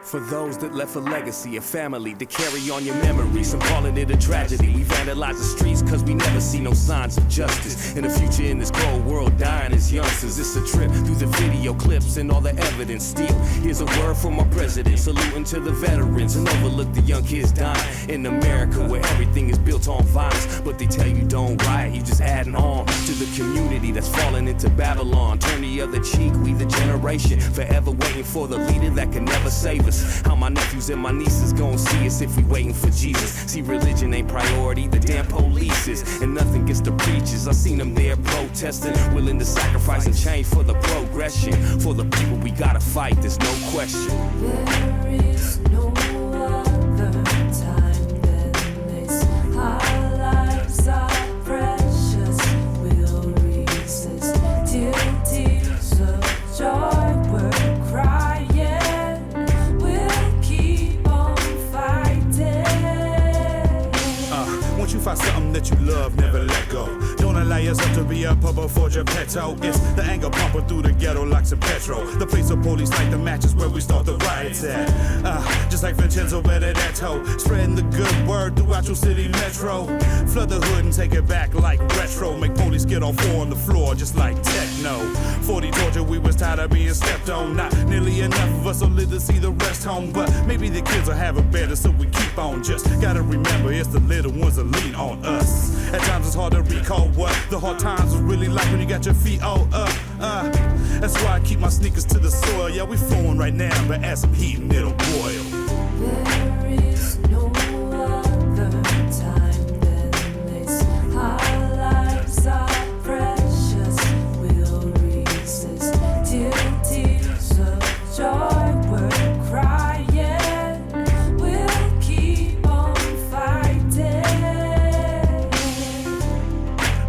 For those that left a legacy, a family to carry on your memory. Some calling it a tragedy. We vandalize the streets cause we never see no signs of justice. And the future in this cold world dying as youngsters. It's a trip through the video clips and all the evidence. Still, here's a word from our president, saluting to the veterans and overlook the young kids dying in America where everything is built on violence. But they tell you don't riot, you just adding on to the community that's falling into Babylon. Turn the other cheek, we the generation forever waiting for the leader that can never save us. How my nephews and my nieces gon' see us if we waiting for Jesus. See, religion ain't priority, the damn police is. And nothing gets the preachers. I seen them there protesting, willing to sacrifice and change for the progression. For the people we gotta fight, there's no question. There is no other time than this. Our lives are precious. We'll resist till tears of joy we're crying. Once you find something that you love, never let go. Don't allow yourself to be a puppet for Geppetto. It's the anger pumping through the ghetto like some petrol. The place of police like the matches where we start the riots at. Just like Vincenzo Benedetto, spreading the good word throughout your city metro. Flood the hood and take it back like retro. Make police get on four on the floor just like techno. 40 told you we was tired of being stepped on. Not nearly enough of us will live to see the rest home. But maybe the kids will have it better, so we keep on. Just gotta remember it's the little ones that lean on us. At times it's hard to recall what the hard times was really like when you got your feet all up. That's why I keep my sneakers to the soil. Yeah, we flowing right now, but add some heat and it'll boil. There is no other time than this. Our lives are precious. We'll resist till tears of joy we're crying. We'll keep on fighting.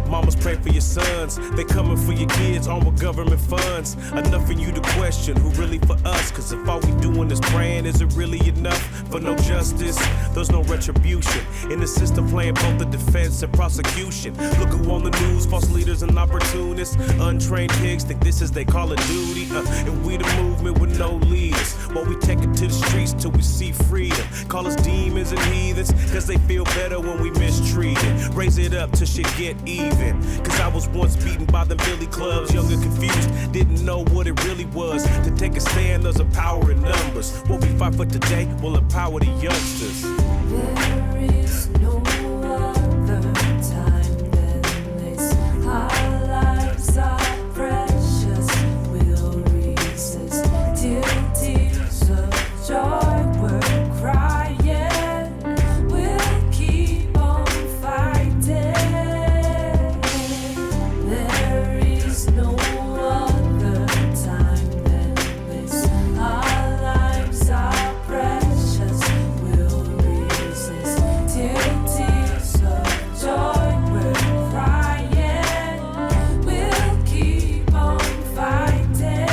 Mamas, pray for your sons. They coming for your kids, armed with government funds. Enough for you to question who really for us. Cause if all we doing is praying, is it really enough for no justice? There's no retribution. In the system playing both the defense and prosecution. Look who on the news, false leaders and opportunists. Untrained pigs think this is they call of duty. And we the movement with no leaders. While we take it to the streets till we see freedom. Call us demons and heathens, cause they feel better when we mistreated. Raise it up till shit get even. Cause I was once beaten by the billy clubs, young and confused, didn't know what it really was. To take a stand, there's a power in numbers. What we fight for today will empower the youngsters. There is no other time than this. Our lives are precious. We'll resist till tears of joy we're crying. We'll keep on fighting. There is no other time than this. Our lives are precious. We'll resist till tears of joy we're crying. We'll keep on fighting.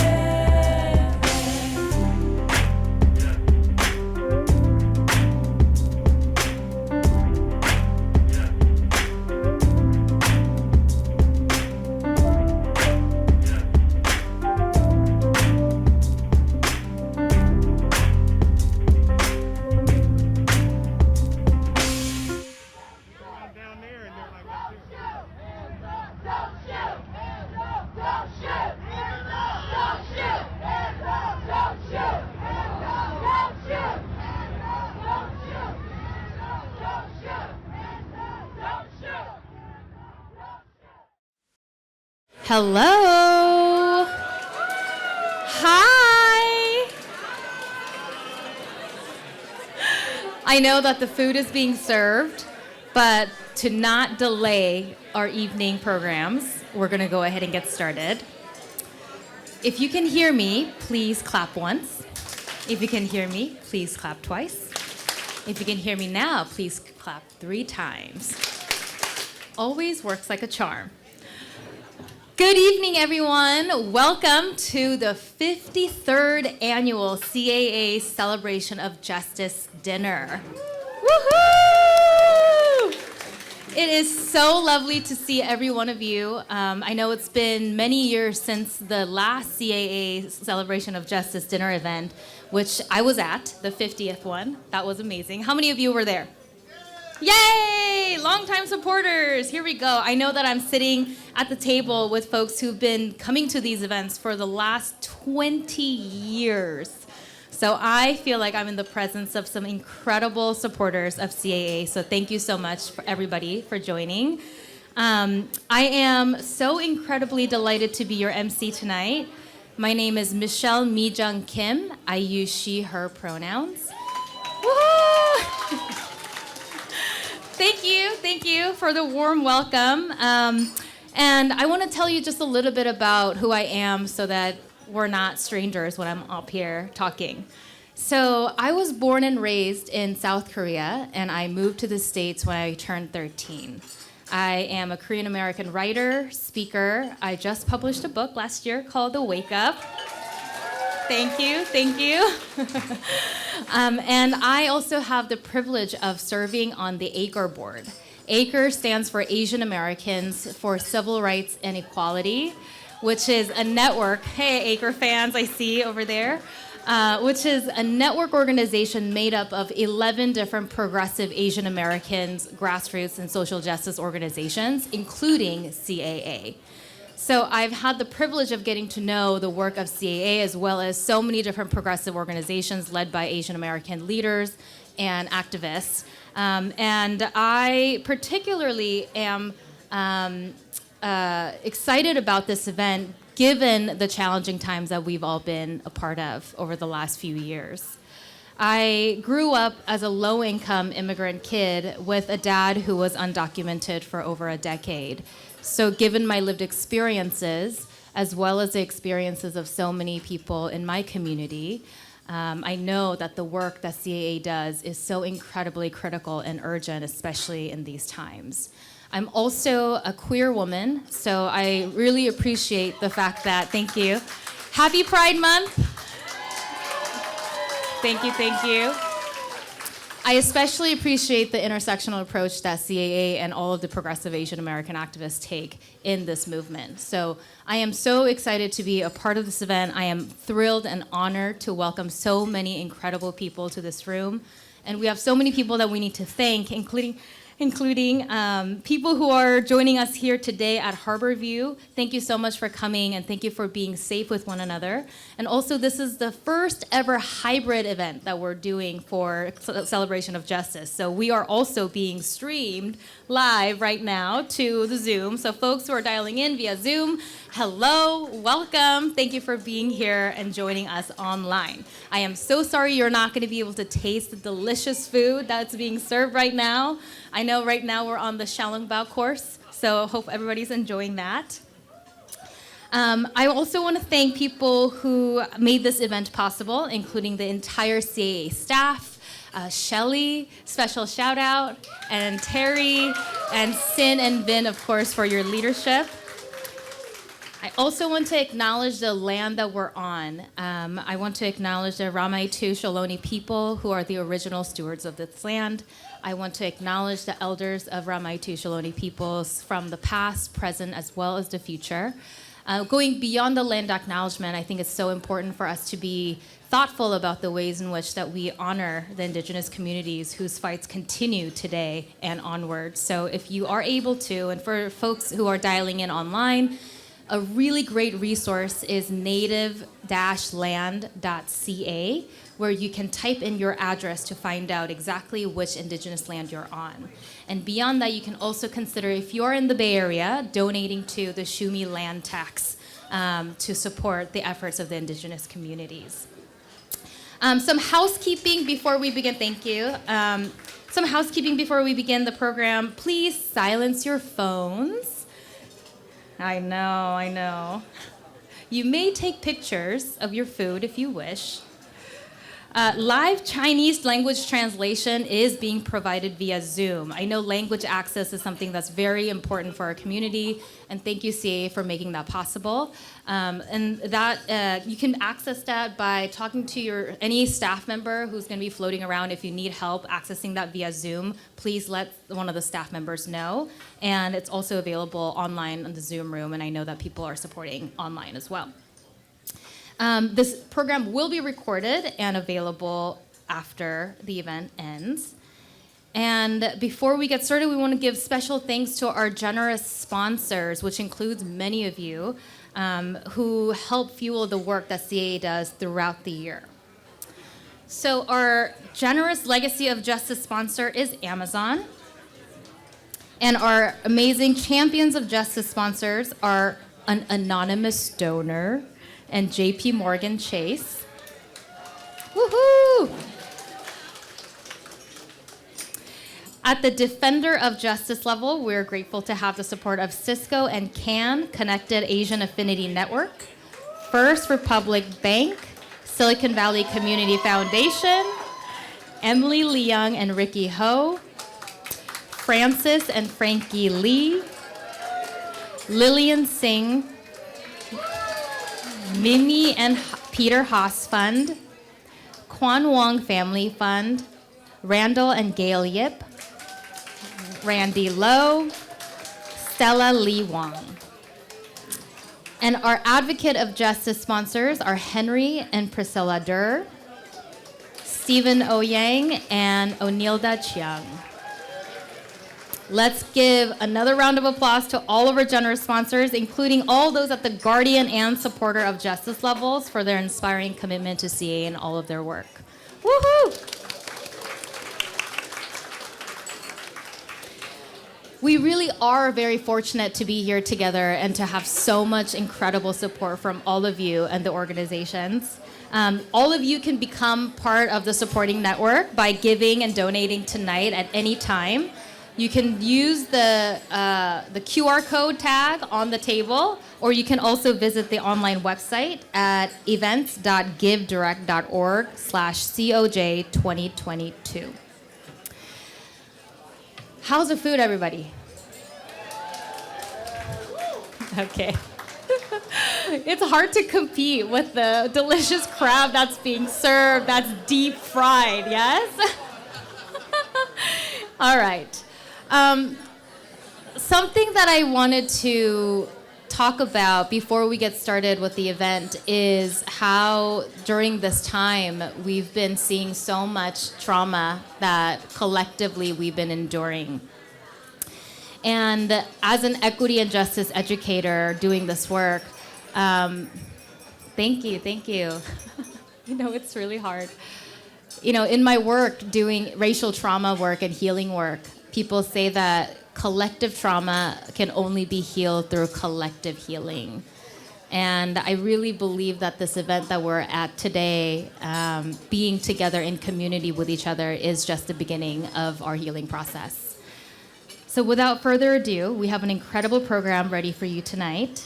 Hello. Hi. I know that the food is being served, but to not delay our evening programs, we're going to go ahead and get started. If you can hear me, please clap once. If you can hear me, please clap twice. If you can hear me now, please clap 3 times. Always works like a charm. Good evening, everyone. Welcome to the 53rd annual CAA Celebration of Justice Dinner. Woohoo! It is so lovely to see every one of you. I know it's been many years since the last CAA Celebration of Justice dinner event, which I was at, the 50th one. That was amazing. How many of you were there? Yay! Longtime supporters. Here we go. I know that I'm sitting at the table with folks who've been coming to these events for the last 20 years. So I feel like I'm in the presence of some incredible supporters of CAA. So thank you so much for everybody for joining. I am so incredibly delighted to be your MC tonight. My name is Michelle MiJung Kim. I use she, her pronouns. Woo! Thank you for the warm welcome. And I want to tell you just a little bit about who I am so that we're not strangers when I'm up here talking. So I was born and raised in South Korea, and I moved to the States when I turned 13. I am a Korean American writer, speaker. I just published a book last year called The Wake Up. Thank you. And I also have the privilege of serving on the ACRE board. ACRE stands for Asian Americans for Civil Rights and Equality, which is a network. Hey, ACRE fans, I see over there. Which is a network organization made up of 11 different progressive Asian Americans, grassroots, and social justice organizations, including CAA. So I've had the privilege of getting to know the work of CAA as well as so many different progressive organizations led by Asian American leaders and activists. And I particularly am excited about this event given the challenging times that we've all been a part of over the last few years. I grew up as a low-income immigrant kid with a dad who was undocumented for over a decade. So given my lived experiences, as well as the experiences of so many people in my community, I know that the work that CAA does is so incredibly critical and urgent, especially in these times. I'm also a queer woman, so I really appreciate the fact that, thank you. Happy Pride Month. Thank you. I especially appreciate the intersectional approach that CAA and all of the progressive Asian American activists take in this movement. So I am so excited to be a part of this event. I am thrilled and honored to welcome so many incredible people to this room. And we have so many people that we need to thank, including people who are joining us here today at Harborview. Thank you so much for coming, and thank you for being safe with one another. And also, this is the first ever hybrid event that we're doing for Celebration of Justice. So we are also being streamed live right now to the Zoom. So folks who are dialing in via Zoom, hello, welcome. Thank you for being here and joining us online. I am so sorry you're not going to be able to taste the delicious food that's being served right now. I know right now we're on the Xiaolongbao course, so hope everybody's enjoying that. I also want to thank people who made this event possible, including the entire CAA staff, Shelly, special shout out, and Terry, and Sin and Vin, of course, for your leadership. I also want to acknowledge the land that we're on. I want to acknowledge the Ramaytu Shaloni people who are the original stewards of this land. I want to acknowledge the elders of Ramaytu Shaloni peoples from the past, present, as well as the future. Going beyond the land acknowledgement, I think it's so important for us to be thoughtful about the ways in which that we honor the indigenous communities whose fights continue today and onward. So if you are able to, and for folks who are dialing in online, a really great resource is native-land.ca, where you can type in your address to find out exactly which indigenous land you're on. And beyond that, you can also consider, if you're in the Bay Area, donating to the Shumi land tax to support the efforts of the indigenous communities. Some housekeeping before we begin, thank you. Some housekeeping before we begin the program. Please silence your phones. I know. You may take pictures of your food if you wish. Live Chinese language translation is being provided via Zoom. I know language access is something that's very important for our community, and thank you, CA, for making that possible. And that you can access that by talking to any staff member who's going to be floating around. If you need help accessing that via Zoom, please let one of the staff members know. And it's also available online in the Zoom room, and I know that people are supporting online as well. This program will be recorded and available after the event ends. And before we get started, we want to give special thanks to our generous sponsors, which includes many of you who help fuel the work that CAA does throughout the year. So our generous Legacy of Justice sponsor is Amazon. And our amazing Champions of Justice sponsors are an anonymous donor and JP Morgan Chase. Woohoo! At the Defender of Justice level, we're grateful to have the support of Cisco and CAN, Connected Asian Affinity Network, First Republic Bank, Silicon Valley Community Foundation, Emily Leung and Ricky Ho, Francis and Frankie Lee, Lillian Singh, Mimi and Peter Haas Fund, Kwan Wong Family Fund, Randall and Gail Yip, Randy Lowe, Stella Lee Wong. And our Advocate of Justice sponsors are Henry and Priscilla Durr, Stephen O. Yang, and Onilda Chiang. Let's give another round of applause to all of our generous sponsors, including all those at the Guardian and Supporter of Justice levels for their inspiring commitment to CA and all of their work. Woohoo! We really are very fortunate to be here together and to have so much incredible support from all of you and the organizations. All of you can become part of the supporting network by giving and donating tonight at any time. You can use the QR code tag on the table, or you can also visit the online website at events.givedirect.org/COJ2022. How's the food, everybody? Okay. It's hard to compete with the delicious crab that's being served, that's deep fried, yes? All right. Something that I wanted to talk about before we get started with the event is how during this time we've been seeing so much trauma that collectively we've been enduring. And as an equity and justice educator doing this work, thank you. You know, it's really hard. You know, in my work doing racial trauma work and healing work, people say that collective trauma can only be healed through collective healing. And I really believe that this event that we're at today, being together in community with each other, is just the beginning of our healing process. So without further ado, we have an incredible program ready for you tonight.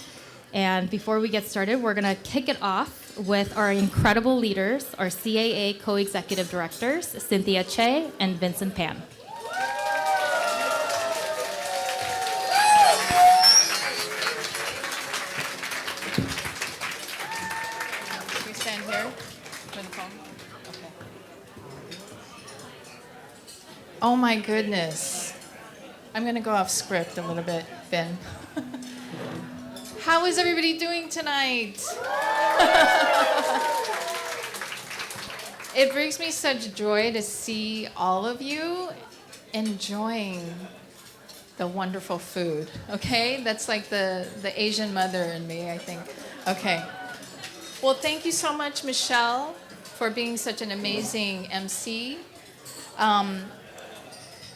And before we get started, we're going to kick it off with our incredible leaders, our CAA co-executive directors, Cynthia Che and Vincent Pan. Oh my goodness. I'm going to go off script a little bit, Ben. How is everybody doing tonight? It brings me such joy to see all of you enjoying the wonderful food, okay? That's like the Asian mother in me, I think. Okay. Well, thank you so much, Michelle, for being such an amazing MC.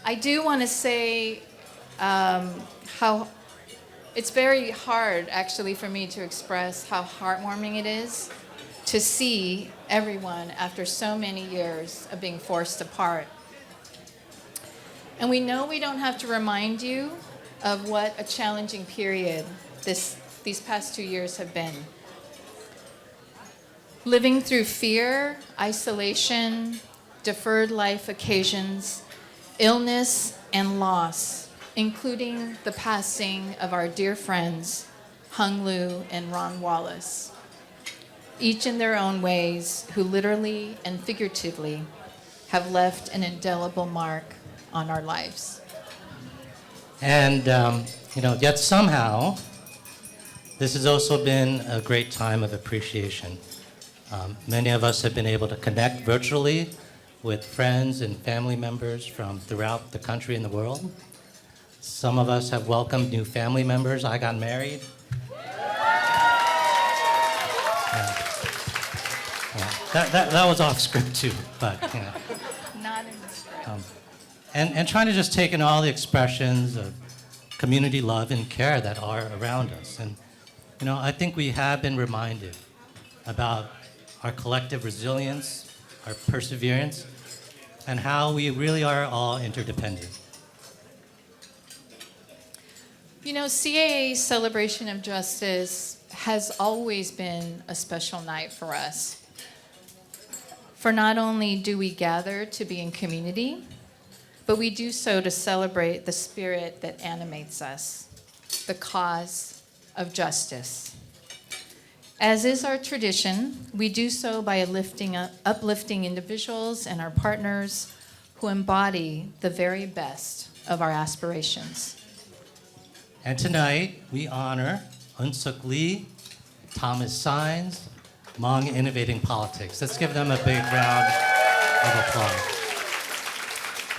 I do want to say how it's very hard, actually, for me to express how heartwarming it is to see everyone after so many years of being forced apart. And we know we don't have to remind you of what a challenging period these past 2 years have been. living through fear, isolation, deferred life occasions, illness, and loss, including the passing of our dear friends, Hung Lu and Ron Wallace, each in their own ways, who literally and figuratively have left an indelible mark on our lives. And, yet somehow, this has also been a great time of appreciation. Many of us have been able to connect virtually with friends and family members from throughout the country and the world. Some of us have welcomed new family members. I got married. That was off script too, but Not in the script. And trying to just take in all the expressions of community love and care that are around us. And I think we have been reminded about our collective resilience, our perseverance, and how we really are all interdependent. CAA's Celebration of Justice has always been a special night for us. For not only do we gather to be in community, but we do so to celebrate the spirit that animates us, the cause of justice. As is our tradition, we do so by uplifting individuals and our partners who embody the very best of our aspirations. And tonight, we honor EunSook Lee, Thomas Saenz, Hmong Innovating Politics. Let's give them a big round of applause.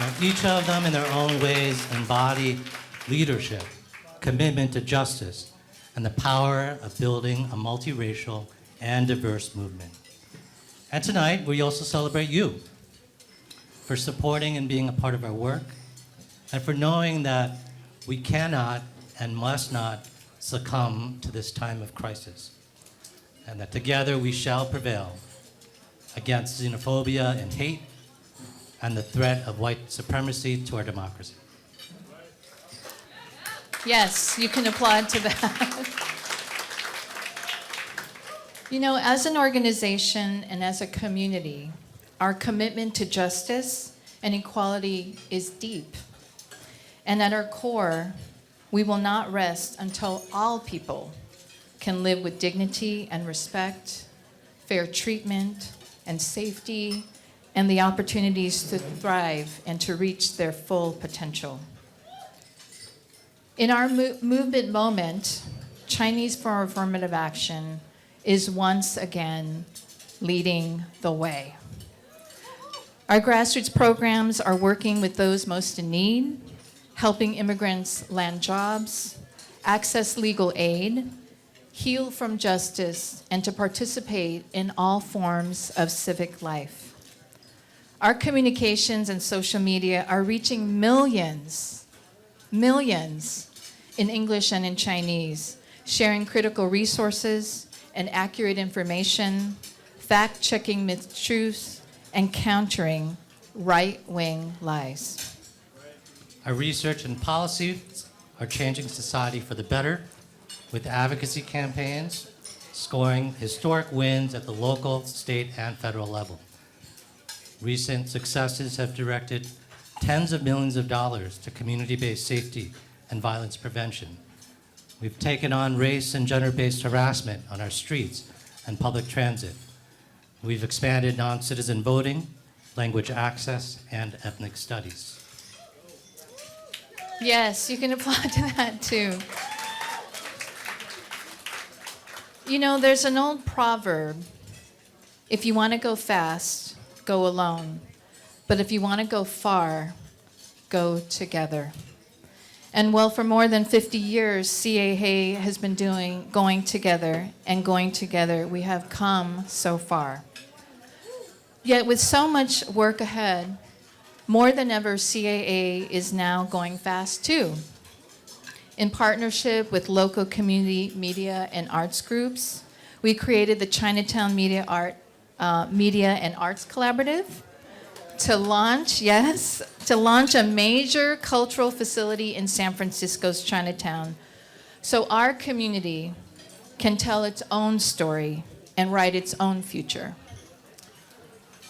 Now, each of them, in their own ways, embody leadership, commitment to justice, and the power of building a multiracial and diverse movement. And tonight, we also celebrate you for supporting and being a part of our work, and for knowing that we cannot and must not succumb to this time of crisis, and that together we shall prevail against xenophobia and hate and the threat of white supremacy to our democracy. Yes, you can applaud to that. As an organization and as a community, our commitment to justice and equality is deep. And at our core, we will not rest until all people can live with dignity and respect, fair treatment and safety, and the opportunities to thrive and to reach their full potential. In our movement moment, Chinese for Affirmative Action is once again leading the way. Our grassroots programs are working with those most in need, helping immigrants land jobs, access legal aid, heal from justice, and to participate in all forms of civic life. Our communications and social media are reaching millions in English and in Chinese, sharing critical resources and accurate information, fact-checking myth-truths, and countering right-wing lies. Our research and policies are changing society for the better, with advocacy campaigns scoring historic wins at the local, state, and federal level. Recent successes have directed tens of millions of dollars to community-based safety and violence prevention. We've taken on race and gender-based harassment on our streets and public transit. We've expanded non-citizen voting, language access, and ethnic studies. Yes, you can applaud to that too. There's an old proverb, if you want to go fast, go alone. But if you want to go far, go together. And for more than 50 years, CAA has been going together, and going together, we have come so far. Yet with so much work ahead, more than ever, CAA is now going fast too. In partnership with local community media and arts groups, we created the Chinatown Media and Arts Collaborative to launch a major cultural facility in San Francisco's Chinatown, so our community can tell its own story and write its own future.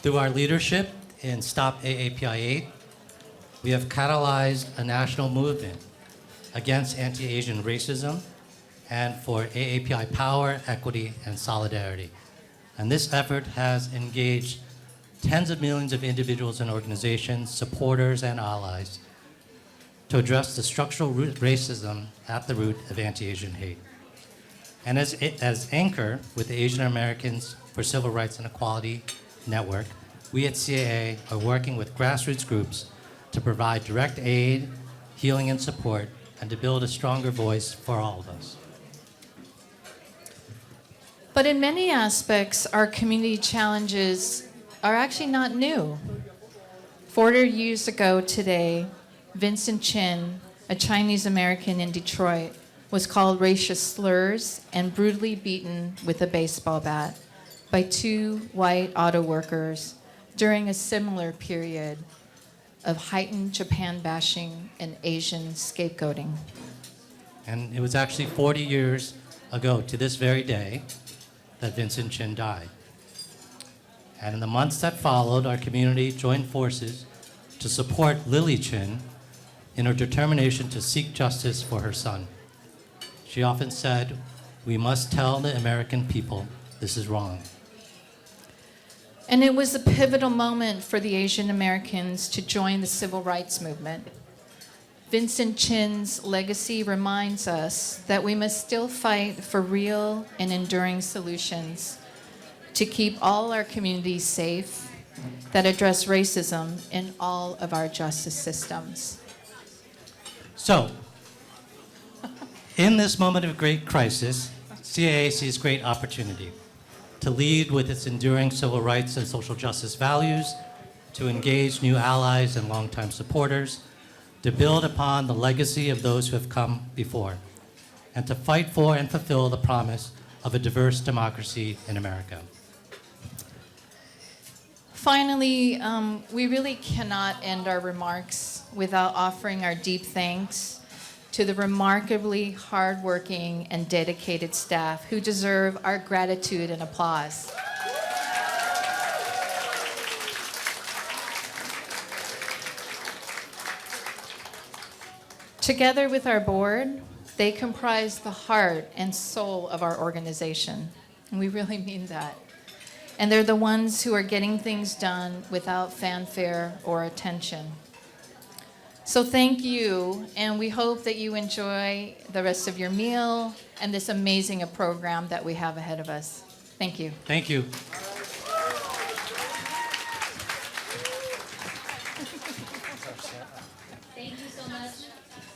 Through our leadership in Stop AAPI 8, we have catalyzed a national movement against anti-Asian racism and for AAPI power, equity, and solidarity. And this effort has engaged tens of millions of individuals and organizations, supporters, and allies to address the structural racism at the root of anti-Asian hate. And as anchor with the Asian Americans for Civil Rights and Equality Network, we at CAA are working with grassroots groups to provide direct aid, healing, and support, and to build a stronger voice for all of us. But in many aspects, our community challenges are actually not new. 40 years ago today, Vincent Chin, a Chinese American in Detroit, was called racial slurs and brutally beaten with a baseball bat by two white auto workers during a similar period of heightened Japan bashing and Asian scapegoating. And it was actually 40 years ago to this very day that Vincent Chin died. And in the months that followed, our community joined forces to support Lily Chin in her determination to seek justice for her son. She often said, "We must tell the American people this is wrong." And it was a pivotal moment for the Asian Americans to join the civil rights movement. Vincent Chin's legacy reminds us that we must still fight for real and enduring solutions to keep all our communities safe that address racism in all of our justice systems. So, in this moment of great crisis, CAA sees great opportunity to lead with its enduring civil rights and social justice values, to engage new allies and longtime supporters, to build upon the legacy of those who have come before, and to fight for and fulfill the promise of a diverse democracy in America. Finally, we really cannot end our remarks without offering our deep thanks to the remarkably hardworking and dedicated staff who deserve our gratitude and applause. Together with our board, they comprise the heart and soul of our organization, and we really mean that. And they're the ones who are getting things done without fanfare or attention. So thank you, and we hope that you enjoy the rest of your meal and this amazing program that we have ahead of us. Thank you. Thank you. Thank you so much,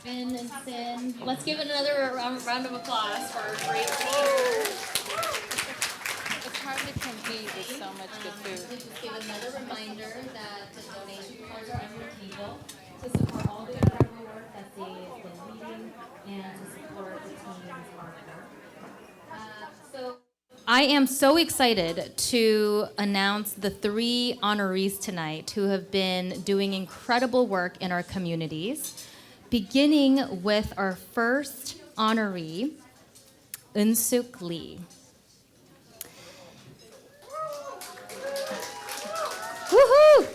Finn and Sin. Let's give it another round of applause for our great leaders. It's hard to compete with so much good food. Just give another reminder that the donation cards are on your table to support all the incredible work that they have been leading and to support the team's hard work. I am so excited to announce the 3 honorees tonight who have been doing incredible work in our communities, beginning with our first honoree, EunSook Lee. Woohoo!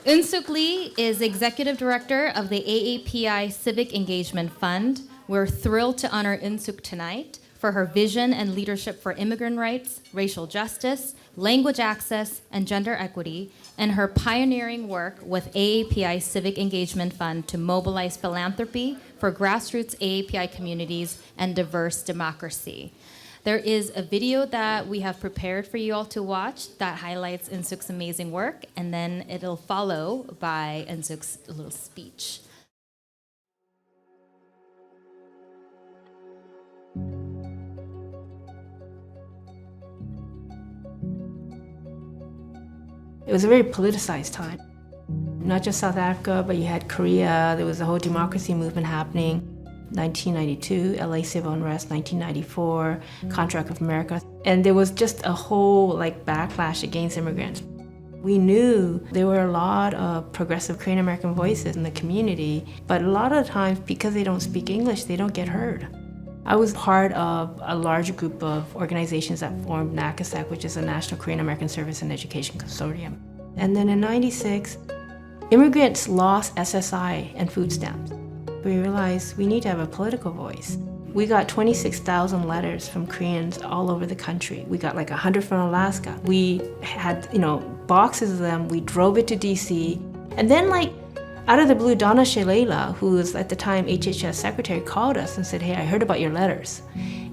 EunSook Lee is Executive Director of the AAPI Civic Engagement Fund. We're thrilled to honor EunSook tonight for her vision and leadership for immigrant rights, racial justice, language access, and gender equity, and her pioneering work with AAPI Civic Engagement Fund to mobilize philanthropy for grassroots AAPI communities and diverse democracy. There is a video that we have prepared for you all to watch that highlights EunSook's amazing work, and then it'll follow by EunSook's little speech. It was a very politicized time. Not just South Africa, but you had Korea. There was a whole democracy movement happening. 1992, LA civil unrest, 1994, Contract of America. And there was just a whole backlash against immigrants. We knew there were a lot of progressive Korean American voices in the community, but a lot of times because they don't speak English, they don't get heard. I was part of a large group of organizations that formed NACASAC, which is the National Korean American Service and Education Consortium. And then in '96, immigrants lost SSI and food stamps. We realized we need to have a political voice. We got 26,000 letters from Koreans all over the country. We got like 100 from Alaska. We had, boxes of them. We drove it to DC. And then out of the blue, Donna Shalala, who was at the time HHS secretary, called us and said, hey, I heard about your letters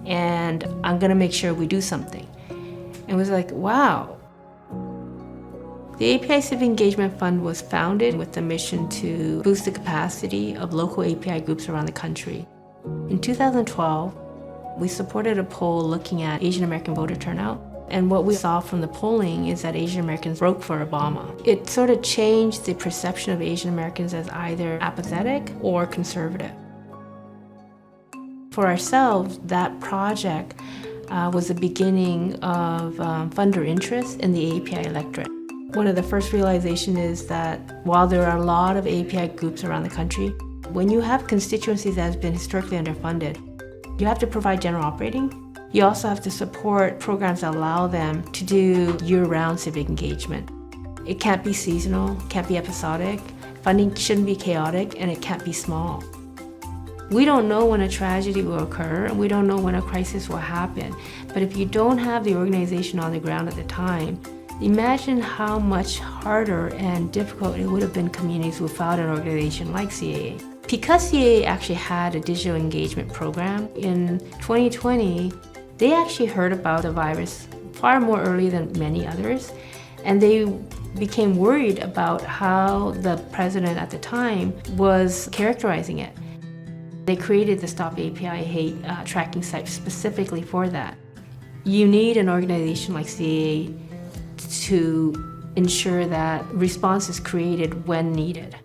and I'm gonna make sure we do something. And it was like, wow. The API Civic Engagement Fund was founded with the mission to boost the capacity of local API groups around the country. In 2012, we supported a poll looking at Asian American voter turnout. And what we saw from the polling is that Asian Americans broke for Obama. It sort of changed the perception of Asian Americans as either apathetic or conservative. For ourselves, that project was the beginning of funder interest in the API electorate. One of the first realizations is that while there are a lot of API groups around the country, when you have constituencies that have been historically underfunded, you have to provide general operating. You also have to support programs that allow them to do year-round civic engagement. It can't be seasonal, can't be episodic, funding shouldn't be chaotic, and it can't be small. We don't know when a tragedy will occur, and we don't know when a crisis will happen. But if you don't have the organization on the ground at the time, imagine how much harder and difficult it would have been communities without an organization like CAA. Because CAA actually had a digital engagement program, in 2020, they actually heard about the virus far more early than many others, and they became worried about how the president at the time was characterizing it. They created the Stop API Hate tracking site specifically for that. You need an organization like CAA to ensure that response is created when needed.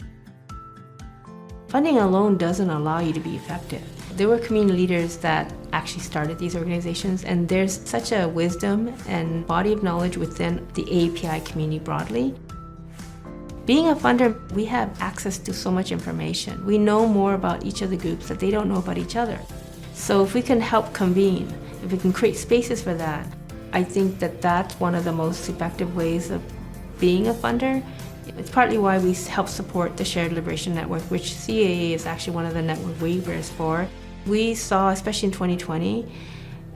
Funding alone doesn't allow you to be effective. There were community leaders that actually started these organizations, and there's such a wisdom and body of knowledge within the API community broadly. Being a funder, we have access to so much information. We know more about each of the groups that they don't know about each other. So if we can help convene, if we can create spaces for that, I think that that's one of the most effective ways of being a funder. It's partly why we help support the Shared Liberation Network, which CAA is actually one of the network waivers for. We saw, especially in 2020,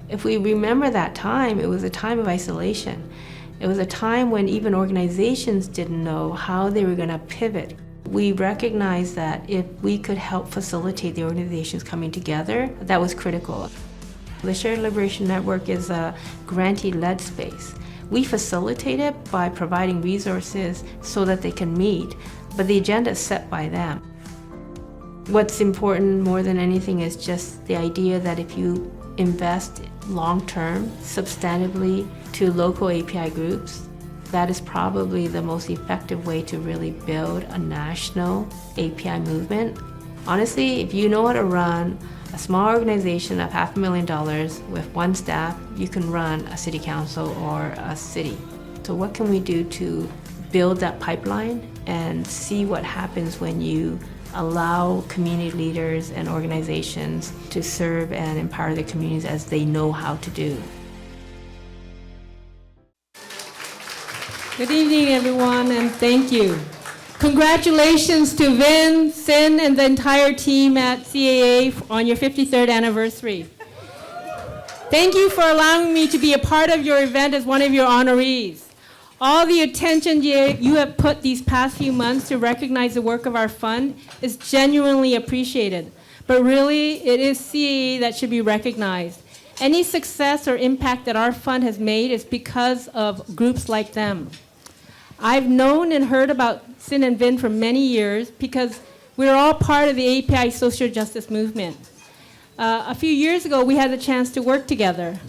if we remember that time, it was a time of isolation. It was a time when even organizations didn't know how they were going to pivot. We recognized that if we could help facilitate the organizations coming together, that was critical. The Shared Liberation Network is a grantee-led space. We facilitate it by providing resources so that they can meet, but the agenda is set by them. What's important more than anything is just the idea that if you invest long-term, substantively to local API groups, that is probably the most effective way to really build a national API movement. Honestly, if you know how to run a small organization of $500,000 with one staff, you can run a city council or a city. So what can we do to build that pipeline and see what happens when you allow community leaders and organizations to serve and empower their communities as they know how to do? Good evening, everyone, and thank you. Congratulations to Vin, Sin, and the entire team at CAA on your 53rd anniversary. Thank you for allowing me to be a part of your event as one of your honorees. All the attention you have put these past few months to recognize the work of our fund is genuinely appreciated. But really, it is CAA that should be recognized. Any success or impact that our fund has made is because of groups like them. I've known and heard about Sin and Vin for many years because we're all part of the API social justice movement. A few years ago, we had the chance to work together.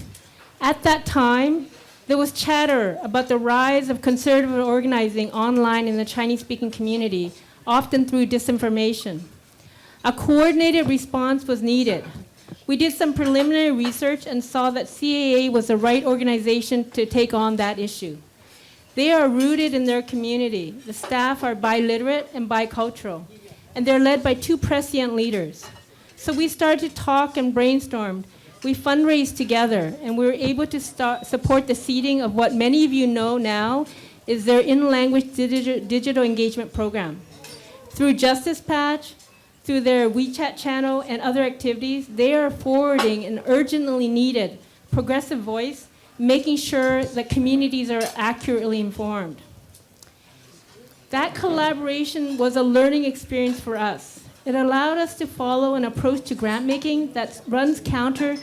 At that time, there was chatter about the rise of conservative organizing online in the Chinese-speaking community, often through disinformation. A coordinated response was needed. We did some preliminary research and saw that CAA was the right organization to take on that issue. They are rooted in their community. The staff are biliterate and bicultural, and they're led by two prescient leaders. So we started to talk and brainstorm. We fundraised together, and we were able to support the seeding of what many of you know now is their in-language digital engagement program. Through Justice Patch, through their WeChat channel and other activities, they are forwarding an urgently needed progressive voice, making sure that communities are accurately informed. That collaboration was a learning experience for us. It allowed us to follow an approach to grant making that runs counter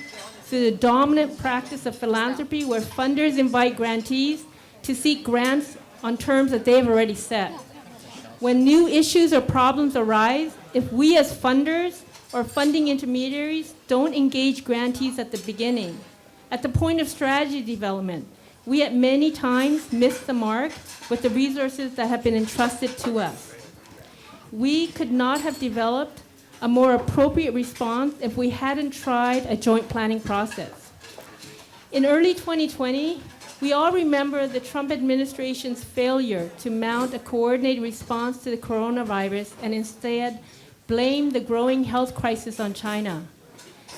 to the dominant practice of philanthropy, where funders invite grantees to seek grants on terms that they've already set. When new issues or problems arise, if we as funders or funding intermediaries don't engage grantees at the beginning, at the point of strategy development, we at many times miss the mark with the resources that have been entrusted to us. We could not have developed a more appropriate response if we hadn't tried a joint planning process. In early 2020, we all remember the Trump administration's failure to mount a coordinated response to the coronavirus and instead blame the growing health crisis on China.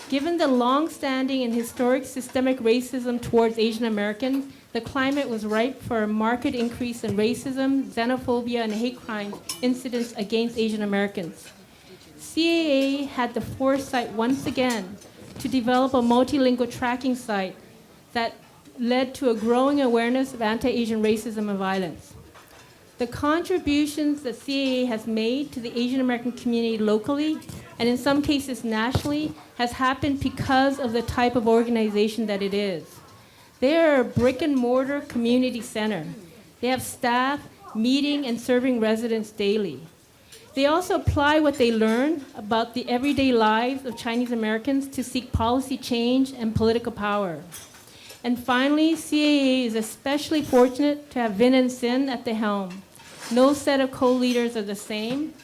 Given the long-standing and historic systemic racism towards Asian Americans, the climate was ripe for a marked increase in racism, xenophobia, and hate crime incidents against Asian Americans. CAA had the foresight once again to develop a multilingual tracking site that led to a growing awareness of anti-Asian racism and violence. The contributions that CAA has made to the Asian American community locally, and in some cases nationally, has happened because of the type of organization that it is. They are a brick and mortar community center. They have staff meeting and serving residents daily. They also apply what they learn about the everyday lives of Chinese Americans to seek policy change and political power. And finally, CAA is especially fortunate to have Vin and Sin at the helm. No set of co-leaders are the same.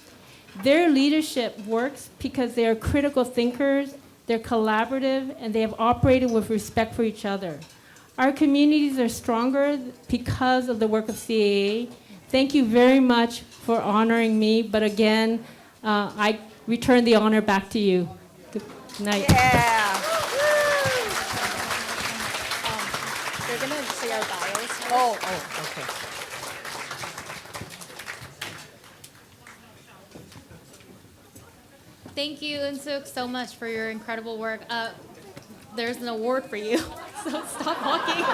Their leadership works because they are critical thinkers, they're collaborative, and they have operated with respect for each other. Our communities are stronger because of the work of CAA. Thank you very much for honoring me, but again, I return the honor back to you. Good night. Yeah. They're gonna say our bios. Oh, okay. Thank you, EunSook, so much for your incredible work. There's an award for you, so stop walking.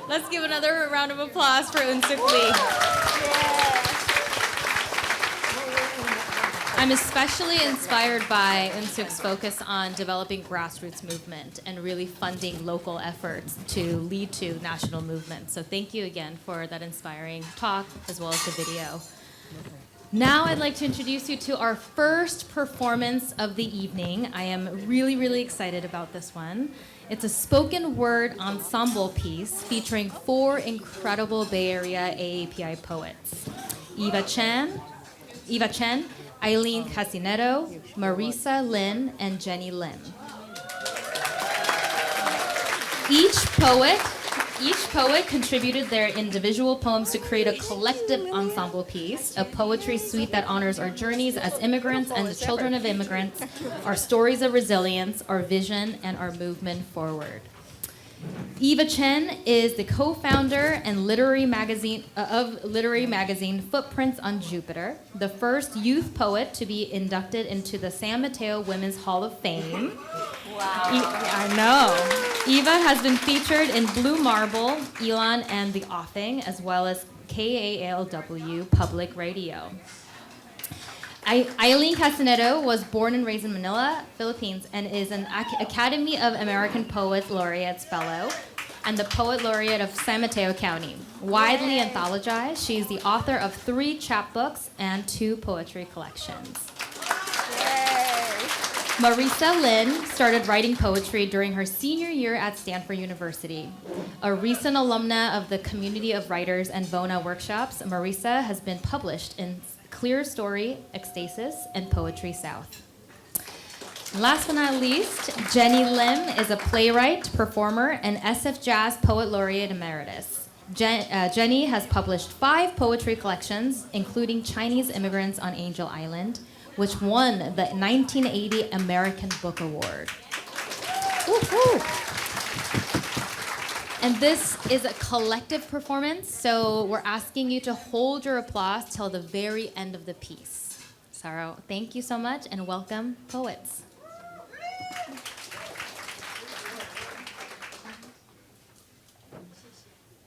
Let's give another round of applause for EunSook Lee. I'm especially inspired by EunSook's focus on developing grassroots movement and really funding local efforts to lead to national movement. So thank you again for that inspiring talk as well as the video. Now I'd like to introduce you to our first performance of the evening. I am really, really excited about this one. It's a spoken word ensemble piece featuring 4 incredible Bay Area AAPI poets. Eva Chen, Aileen Cassinetto, Marisa Lin, and Genny Lim. Each poet contributed their individual poems to create a collective ensemble piece, a poetry suite that honors our journeys as immigrants and the children of immigrants, our stories of resilience, our vision, and our movement forward. Eva Chen is the co-founder and literary magazine Footprints on Jupiter, the first youth poet to be inducted into the San Mateo Women's Hall of Fame. Wow. I know. Eva has been featured in Blue Marble, Elon, and The Offing, as well as KALW Public Radio. Aileen Cassinetto was born and raised in Manila, Philippines, and is an Academy of American Poets Laureates Fellow and the Poet Laureate of San Mateo County. Widely anthologized, she is the author of 3 chapbooks and 2 poetry collections. Marisa Lin started writing poetry during her senior year at Stanford University. A recent alumna of the Community of Writers and VONA workshops, Marisa has been published in Clear Story, Ecstasis, and Poetry South. Last but not least, Genny Lim is a playwright, performer, and SF Jazz Poet Laureate Emeritus. Genny has published 5 poetry collections, including Chinese Immigrants on Angel Island, which won the 1980 American Book Award. Woo-hoo. And this is a collective performance, so we're asking you to hold your applause till the very end of the piece. So thank you so much, and welcome, poets.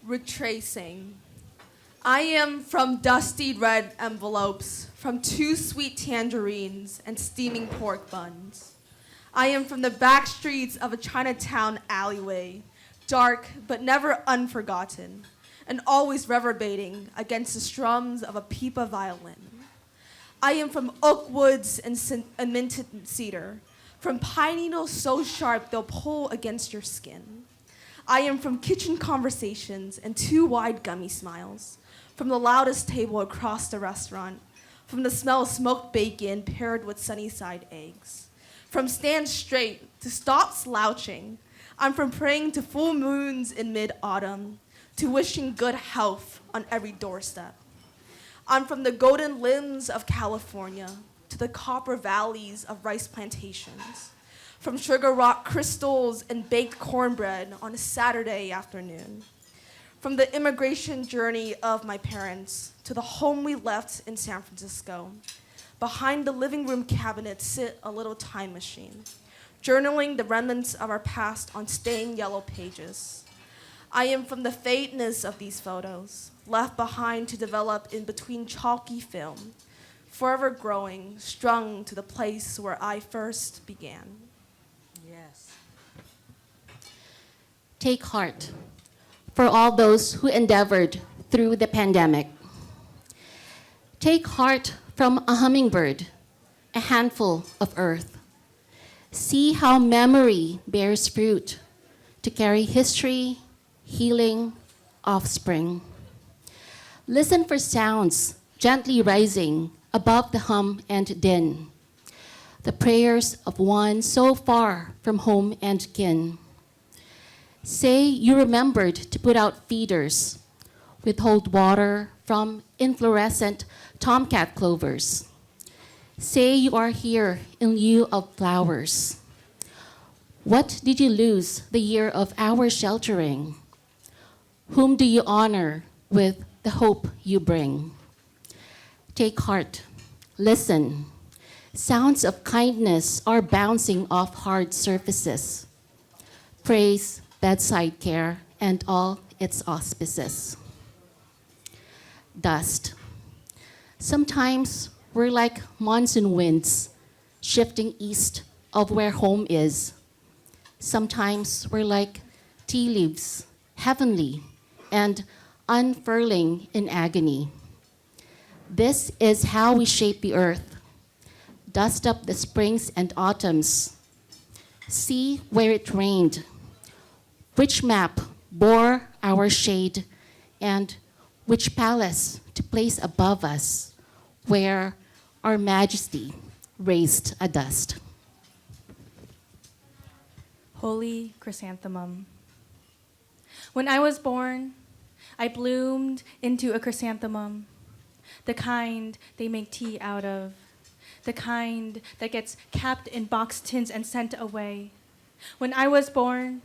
Retracing. I am from dusty red envelopes, from 2 sweet tangerines and steaming pork buns. I am from the back streets of a Chinatown alleyway, dark but never unforgotten, and always reverberating against the strums of a pipa violin. I am from oak woods and minted cedar, from pine needles so sharp they'll pull against your skin. I am from kitchen conversations and 2 wide gummy smiles, from the loudest table across the restaurant, from the smell of smoked bacon paired with Sunnyside eggs. From stand straight to stop slouching, I'm from praying to full moons in mid-autumn, to wishing good health on every doorstep. I'm from the golden limbs of California to the copper valleys of rice plantations, from sugar rock crystals and baked cornbread on a Saturday afternoon, from the immigration journey of my parents to the home we left in San Francisco. Behind the living room cabinet sit a little time machine, journaling the remnants of our past on stained yellow pages. I am from the faintness of these photos, left behind to develop in between chalky film, forever growing, strung to the place where I first began. Yes. Take heart for all those who endeavored through the pandemic. Take heart from a hummingbird, a handful of earth. See how memory bears fruit to carry history, healing, offspring. Listen for sounds gently rising above the hum and din, the prayers of one so far from home and kin. Say you remembered to put out feeders, withhold water from inflorescent tomcat clovers. Say you are here in lieu of flowers. What did you lose the year of our sheltering? Whom do you honor with the hope you bring? Take heart, listen. Sounds of kindness are bouncing off hard surfaces. Praise, bedside care, and all its auspices. Dust. Sometimes we're like monsoon winds, shifting east of where home is. Sometimes we're like tea leaves, heavenly and unfurling in agony. This is how we shape the earth. Dust up the springs and autumns. See where it rained. Which map bore our shade, and which palace to place above us, where our majesty raised a dust. Holy chrysanthemum. When I was born, I bloomed into a chrysanthemum, the kind they make tea out of, the kind that gets capped in box tins and sent away. When I was born,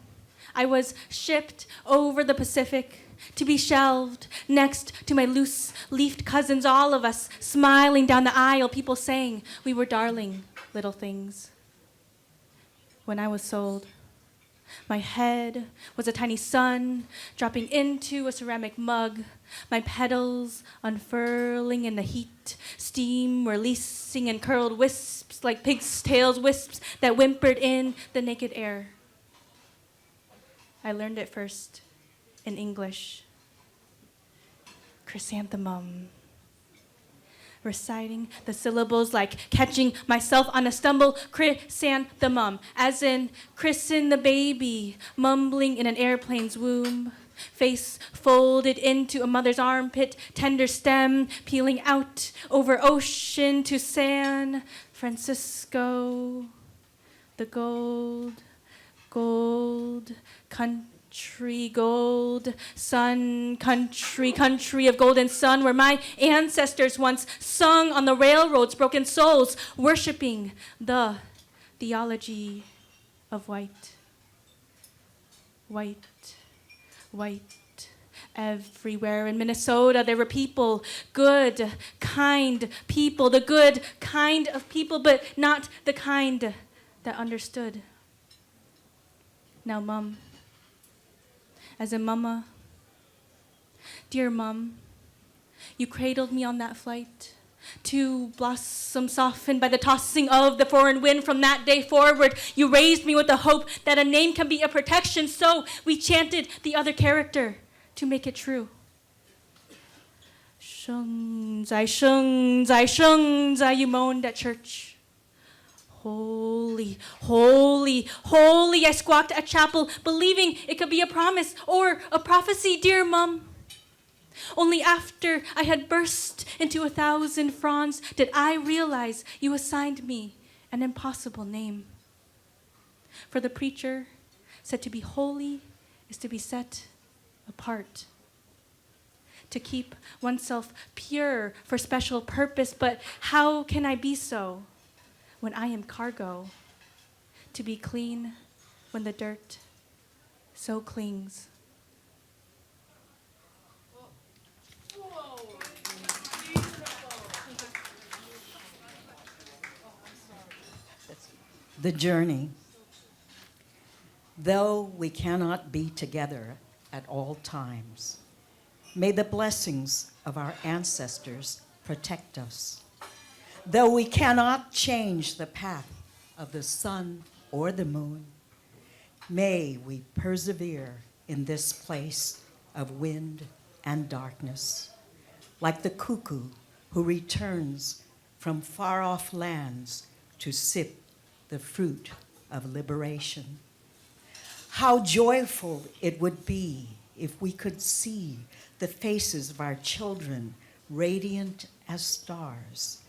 I was shipped over the Pacific to be shelved next to my loose-leafed cousins, all of us smiling down the aisle, people saying we were darling little things. When I was sold, my head was a tiny sun dropping into a ceramic mug, my petals unfurling in the heat, steam releasing in curled wisps like pigs' tails, wisps that whimpered in the naked air. I learned it first in English. Chrysanthemum. Reciting the syllables like catching myself on a stumble. Chrysanthemum, as in christen the baby, mumbling in an airplane's womb. Face folded into a mother's armpit, tender stem peeling out over ocean to San Francisco. The gold country Tree gold, sun, country, country of golden sun, where my ancestors once sung on the railroads, broken souls, worshiping the theology of white. White, white. Everywhere in Minnesota, there were people, good, kind people, the good kind of people, but not the kind that understood. Now, Mom, as a mama, dear Mom, you cradled me on that flight. To blossom softened by the tossing of the foreign wind. From that day forward, you raised me with the hope that a name can be a protection. So we chanted the other character to make it true. Shung zai, you moaned at church. Holy, holy, holy, I squawked at chapel, believing it could be a promise or a prophecy, dear Mom. Only after I had burst into 1,000 fronds did I realize you assigned me an impossible name. For the preacher said to be holy is to be set apart, to keep oneself pure for special purpose. But how can I be so when I am cargo? To be clean when the dirt so clings. The journey. Though we cannot be together at all times, may the blessings of our ancestors protect us. Though we cannot change the path of the sun or the moon, may we persevere in this place of wind and darkness, like the cuckoo who returns from far-off lands to sip the fruit of liberation. How joyful it would be if we could see the faces of our children radiant as stars.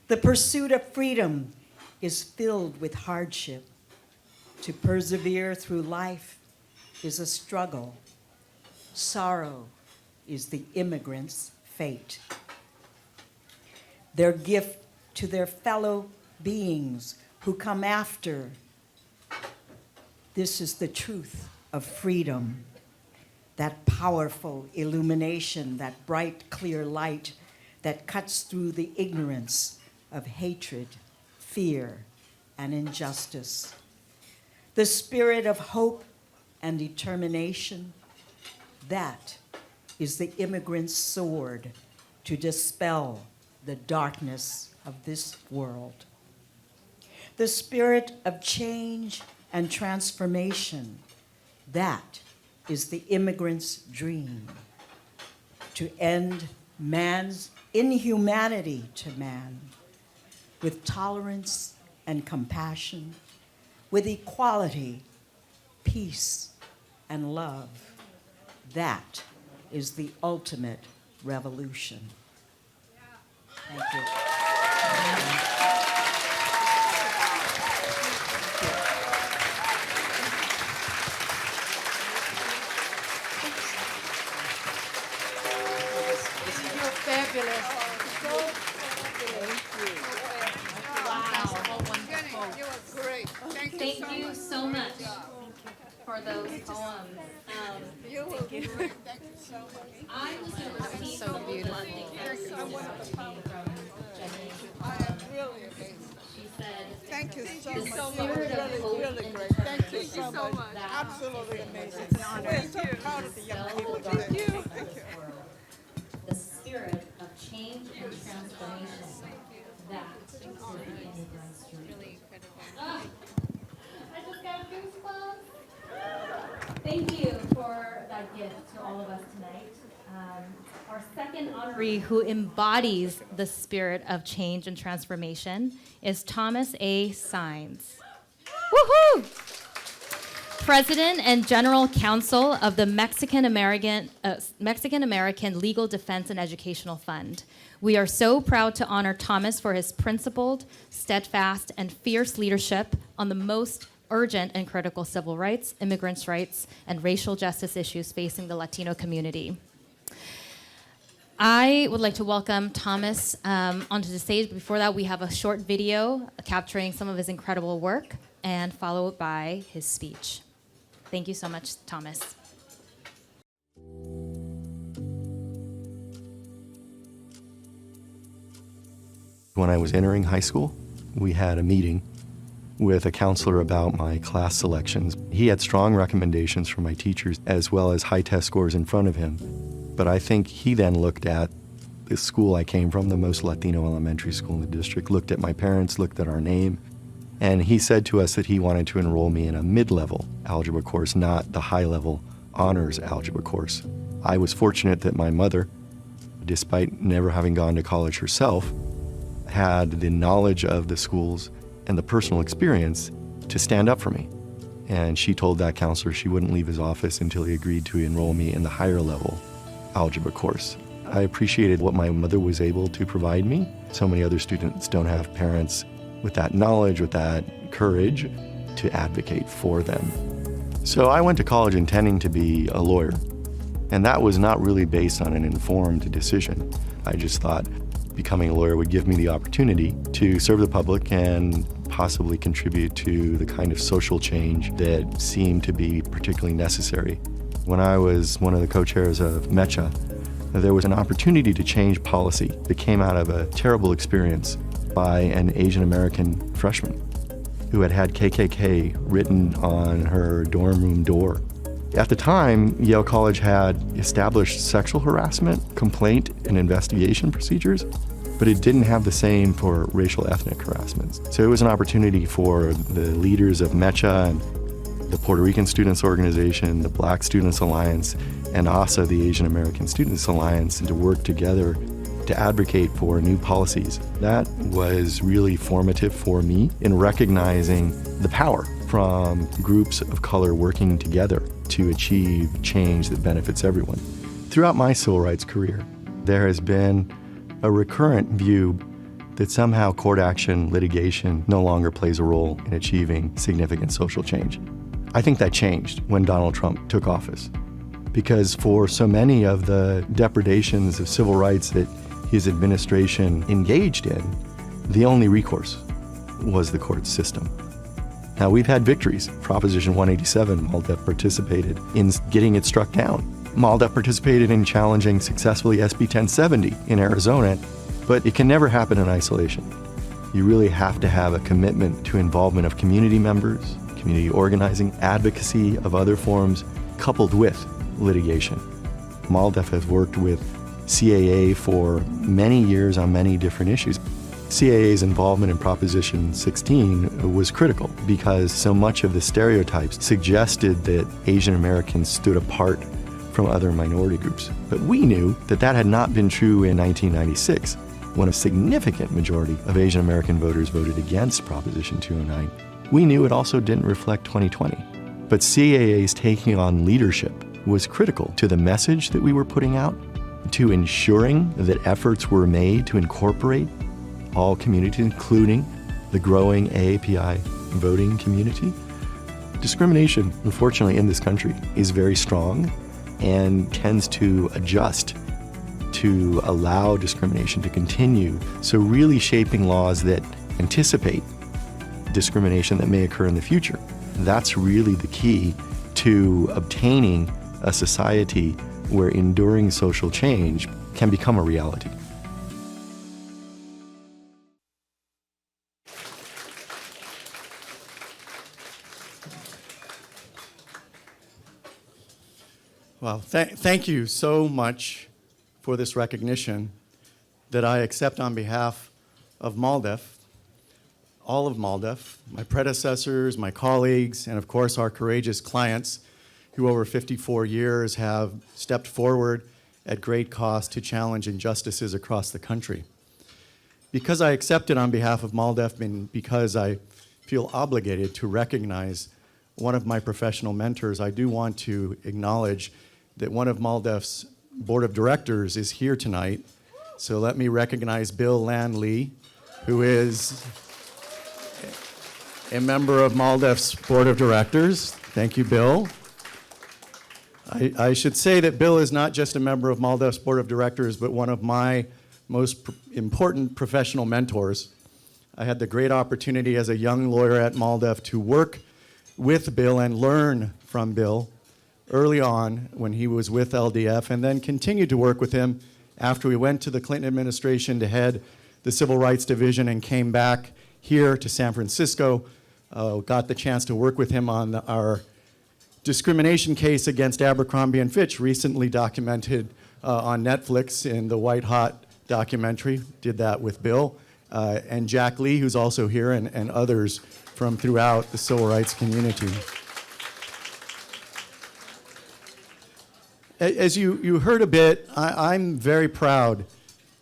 The pursuit of freedom is filled with hardship. To persevere through life is a struggle. Sorrow is the immigrant's fate. Their gift to their fellow beings who come after. This is the truth of freedom, that powerful illumination, that bright, clear light that cuts through the ignorance of hatred, fear, and injustice. The spirit of hope and determination, that is the immigrant's sword to dispel the darkness of this world. The spirit of change and transformation, that is the immigrant's dream, to end man's inhumanity to man with tolerance and compassion, with equality, peace, and love. That is the ultimate revolution. Thank you. Fabulous. So fabulous. Wow. You were great. Thank you so much for those poems. You were great. Thank you so much. I was going to receive so beautiful. I'm one of the Genny. I am really amazing. She said, Thank you so the much. spirit of Really, hope really and great. Thank you determination so much. that Absolutely amazing. It's an honor. We're so proud of the young people today. Thank you. Thank you. the spirit of change and transformation. That is the immigrant's dream. Ah, I just got goosebumps. Thank you for that gift to all of us tonight. Our second honoree who embodies the spirit of change and transformation is Thomas A. Saenz. Woohoo! President and General Counsel of the Mexican American Legal Defense and Educational Fund. We are so proud to honor Thomas for his principled, steadfast, and fierce leadership on the most urgent and critical civil rights, immigrants' rights, and racial justice issues facing the Latino community. I would like to welcome Thomas onto the stage. Before that, we have a short video capturing some of his incredible work, and followed by his speech. Thank you so much, Thomas. When I was entering high school, we had a meeting with a counselor about my class selections. He had strong recommendations for my teachers as well as high test scores in front of him. But I think he then looked at the school I came from, the most Latino elementary school in the district, looked at my parents, looked at our name, and he said to us that he wanted to enroll me in a mid-level algebra course, not the high-level honors algebra course. I was fortunate that my mother, despite never having gone to college herself, had the knowledge of the schools and the personal experience to stand up for me. And she told that counselor she wouldn't leave his office until he agreed to enroll me in the higher level algebra course. I appreciated what my mother was able to provide me. So many other students don't have parents with that knowledge, with that courage to advocate for them. So I went to college intending to be a lawyer. And that was not really based on an informed decision. I just thought becoming a lawyer would give me the opportunity to serve the public and possibly contribute to the kind of social change that seemed to be particularly necessary. When I was one of the co-chairs of MECHA, there was an opportunity to change policy that came out of a terrible experience by an Asian American freshman who had had KKK written on her dorm room door. At the time, Yale College had established sexual harassment, complaint, and investigation procedures, but it didn't have the same for racial ethnic harassment. So it was an opportunity for the leaders of MECHA and the Puerto Rican Students Organization, the Black Students Alliance, and also the Asian American Students Alliance to work together to advocate for new policies. That was really formative for me in recognizing the power from groups of color working together to achieve change that benefits everyone. Throughout my civil rights career, there has been a recurrent view that somehow court action, litigation, no longer plays a role in achieving significant social change. I think that changed when Donald Trump took office, because for so many of the depredations of civil rights that his administration engaged in, the only recourse was the court system. Now, we've had victories. Proposition 187, MALDEF participated in getting it struck down. MALDEF participated in challenging successfully SB 1070 in Arizona, but it can never happen in isolation. You really have to have a commitment to involvement of community members, community organizing, advocacy of other forms, coupled with litigation. MALDEF has worked with CAA for many years on many different issues. CAA's involvement in Proposition 16 was critical because so much of the stereotypes suggested that Asian Americans stood apart from other minority groups. But we knew that that had not been true in 1996, when a significant majority of Asian American voters voted against Proposition 209. We knew it also didn't reflect 2020. But CAA's taking on leadership was critical to the message that we were putting out, to ensuring that efforts were made to incorporate all communities, including the growing AAPI voting community. Discrimination, unfortunately, in this country is very strong and tends to adjust to allow discrimination to continue. So really shaping laws that anticipate discrimination that may occur in the future. That's really the key to obtaining a society where enduring social change can become a reality. Well, thank you so much for this recognition that I accept on behalf of MALDEF, all of MALDEF, my predecessors, my colleagues, and of course our courageous clients who over 54 years have stepped forward at great cost to challenge injustices across the country. Because I accept it on behalf of MALDEF and because I feel obligated to recognize one of my professional mentors, I do want to acknowledge that one of MALDEF's board of directors is here tonight. So let me recognize Bill Lan Lee, who is a member of MALDEF's board of directors. Thank you, Bill. I should say that Bill is not just a member of MALDEF's board of directors, but one of my most important professional mentors. I had the great opportunity as a young lawyer at MALDEF to work with Bill and learn from Bill early on when he was with LDF, and then continued to work with him after we went to the Clinton administration to head the Civil Rights Division and came back here to San Francisco. Got the chance to work with him on our discrimination case against Abercrombie & Fitch, recently documented on Netflix in the White Hot documentary. Did that with Bill. And Jack Lee, who's also here, and others from throughout the civil rights community. As you heard a bit, I'm very proud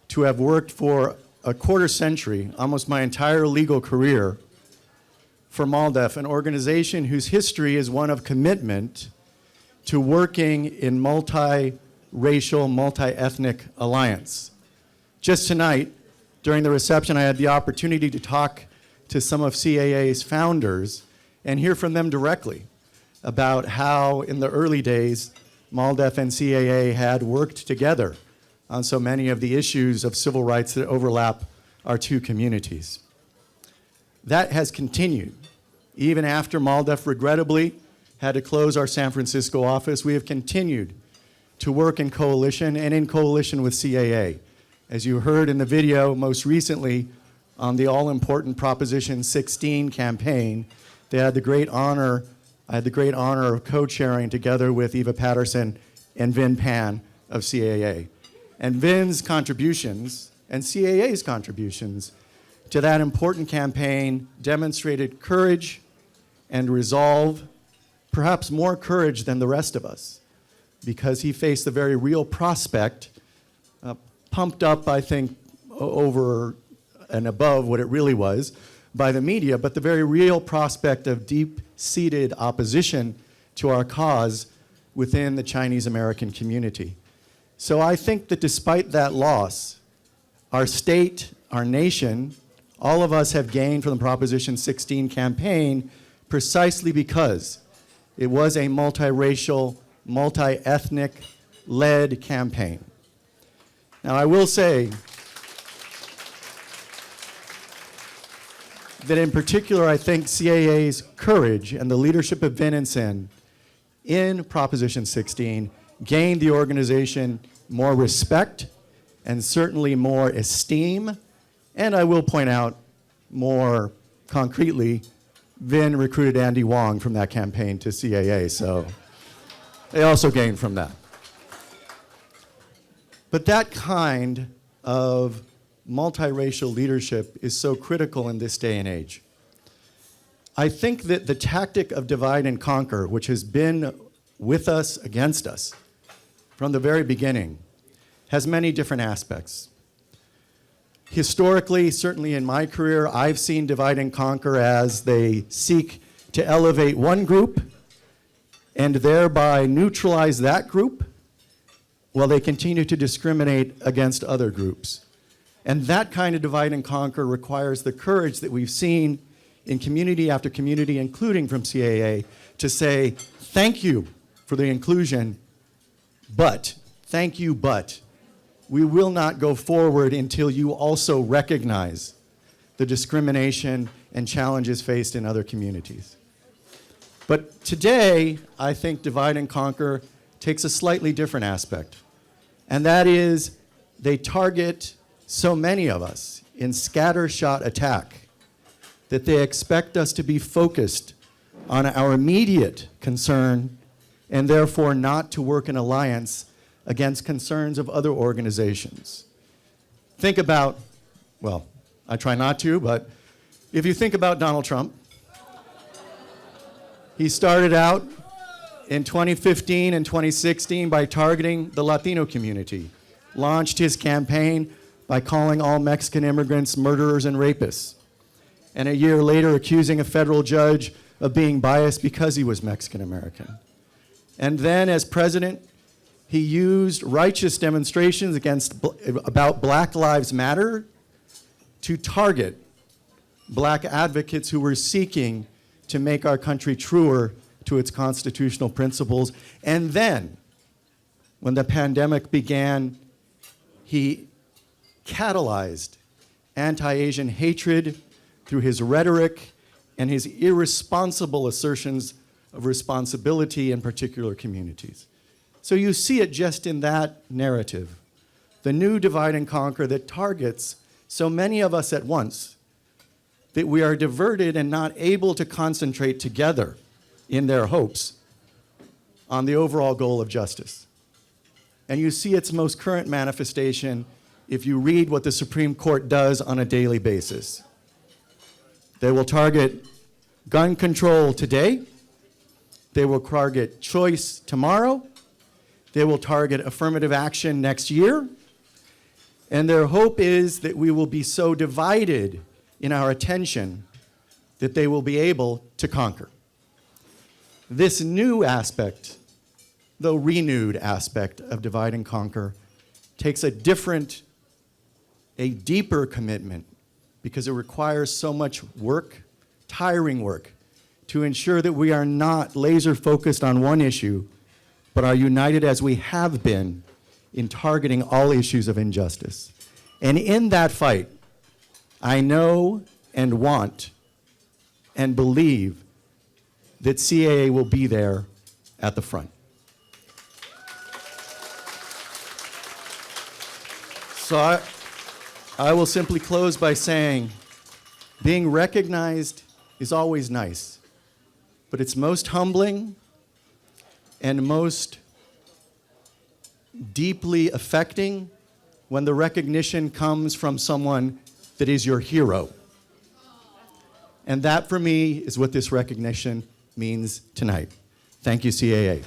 to have worked for a quarter century, almost my entire legal career, for MALDEF, an organization whose history is one of commitment to working in multi-racial, multi-ethnic alliance. Just tonight, during the reception, I had the opportunity to talk to some of CAA's founders and hear from them directly about how, in the early days, MALDEF and CAA had worked together on so many of the issues of civil rights that overlap our two communities. That has continued. Even after MALDEF regrettably had to close our San Francisco office, we have continued to work in coalition and in coalition with CAA. As you heard in the video most recently on the all-important Proposition 16 campaign, I had the great honor of co-chairing together with Eva Patterson and Vin Pan of CAA. And Vin's contributions and CAA's contributions to that important campaign demonstrated courage and resolve, perhaps more courage than the rest of us, because he faced the very real prospect, pumped up, I think, over and above what it really was by the media, but the very real prospect of deep-seated opposition to our cause within the Chinese American community. So I think that despite that loss, our state, our nation, all of us have gained from the Proposition 16 campaign precisely because it was a multiracial, multi-ethnic led campaign. Now, I will say that in particular, I think CAA's courage and the leadership of Vin and Sin in Proposition 16 gained the organization more respect and certainly more esteem, and I will point out more concretely, Vin recruited Andy Wong from that campaign to CAA, so they also gained from that. But that kind of multiracial leadership is so critical in this day and age. I think that the tactic of divide and conquer, which has been with us, against us, from the very beginning, has many different aspects. Historically, certainly in my career, I've seen divide and conquer as they seek to elevate one group and thereby neutralize that group while they continue to discriminate against other groups. And that kind of divide and conquer requires the courage that we've seen in community after community, including from CAA, to say, thank you for the inclusion, but, thank you, but, we will not go forward until you also recognize the discrimination and challenges faced in other communities. But today, I think divide and conquer takes a slightly different aspect, and that is they target so many of us in scattershot attack that they expect us to be focused on our immediate concern and therefore not to work in alliance against concerns of other organizations. Think about, well, I try not to, but if you think about Donald Trump, he started out in 2015 and 2016 by targeting the Latino community, launched his campaign by calling all Mexican immigrants murderers and rapists, and a year later accusing a federal judge of being biased because he was Mexican American. And then as president, he used righteous demonstrations about Black Lives Matter to target black advocates who were seeking to make our country truer to its constitutional principles. And then, when the pandemic began, he catalyzed anti-Asian hatred through his rhetoric and his irresponsible assertions of responsibility in particular communities. So you see it just in that narrative, the new divide and conquer that targets so many of us at once, that we are diverted and not able to concentrate together in their hopes on the overall goal of justice. And you see its most current manifestation if you read what the Supreme Court does on a daily basis. They will target gun control today. They will target choice tomorrow. They will target affirmative action next year. And their hope is that we will be so divided in our attention that they will be able to conquer. This new aspect, though renewed aspect of divide and conquer, takes a different, a deeper commitment, because it requires so much work, tiring work, to ensure that we are not laser focused on one issue, but are united as we have been in targeting all issues of injustice. And in that fight, I know and want and believe that CAA will be there at the front. So I will simply close by saying, being recognized is always nice, but it's most humbling and most deeply affecting when the recognition comes from someone that is your hero. And that, for me, is what this recognition means tonight. Thank you, CAA.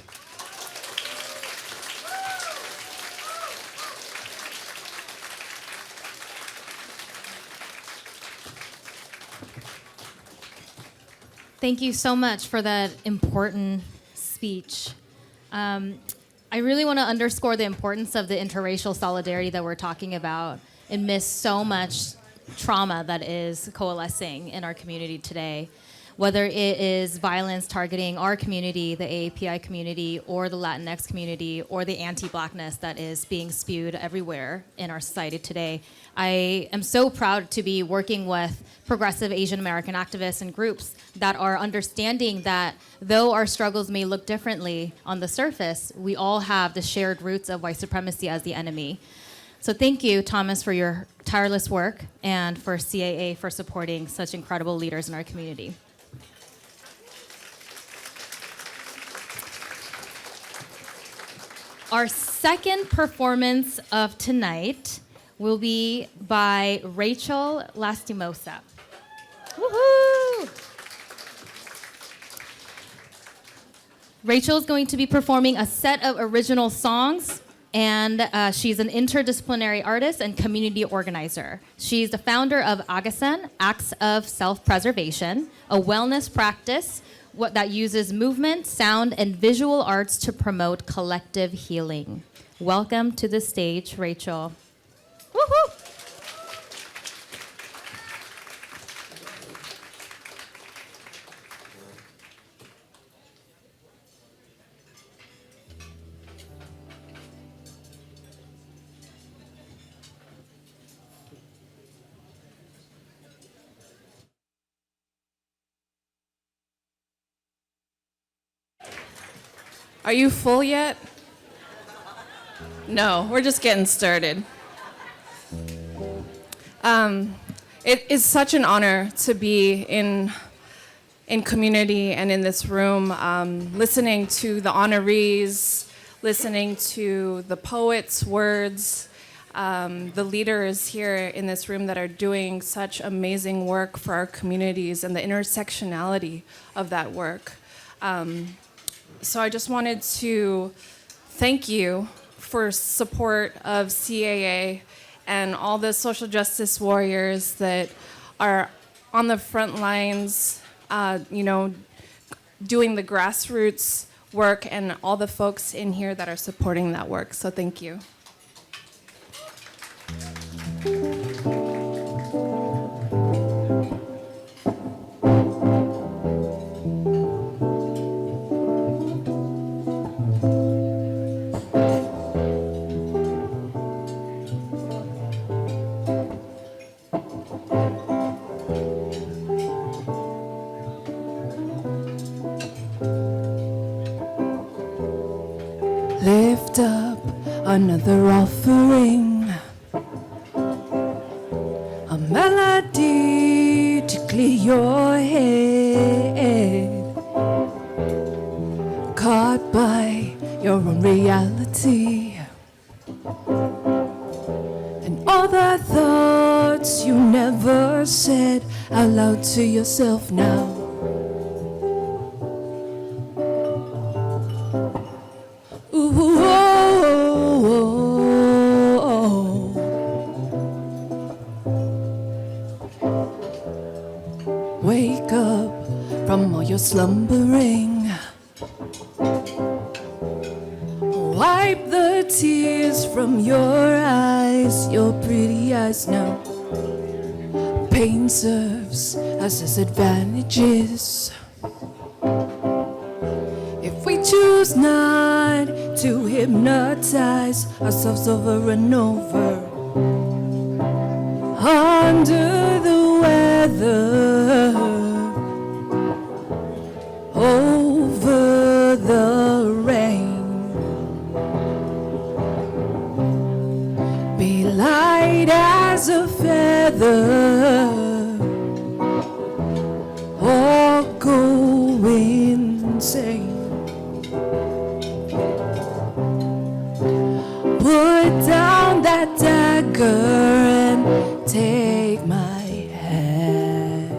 Thank you so much for that important speech. I really want to underscore the importance of the interracial solidarity that we're talking about amidst so much trauma that is coalescing in our community today. Whether it is violence targeting our community, the AAPI community, or the Latinx community, or the anti-Blackness that is being spewed everywhere in our society today. I am so proud to be working with progressive Asian American activists and groups that are understanding that though our struggles may look differently on the surface, we all have the shared roots of white supremacy as the enemy. So thank you, Thomas, for your tireless work, and for CAA for supporting such incredible leaders in our community. Our second performance of tonight will be by Rachel Lastimosa. Woohoo! Rachel is going to be performing a set of original songs, and she's an interdisciplinary artist and community organizer. She's the founder of Agasan, Acts of Self-Preservation, a wellness practice that uses movement, sound, and visual arts to promote collective healing. Welcome to the stage, Rachel. Woohoo! Are you full yet? No, we're just getting started. It is such an honor to be in community and in this room, listening to the honorees, listening to the poets' words, the leaders here in this room that are doing such amazing work for our communities and the intersectionality of that work. So I just wanted to thank you for support of CAA and all the social justice warriors that are on the front lines, doing the grassroots work, and all the folks in here that are supporting that work. So thank you. another offering, a melody to clear your head, caught by your own reality, and all the thoughts you never said out loud to yourself now. Ooh, oh, oh, oh. Wake up from all your slumbering. Wipe the tears from your eyes, your pretty eyes now. Pain serves as disadvantages. If we choose not to hypnotize ourselves over and over, under the weather, over the rain, be light as a feather, or go insane. Put down that dagger and take my hand.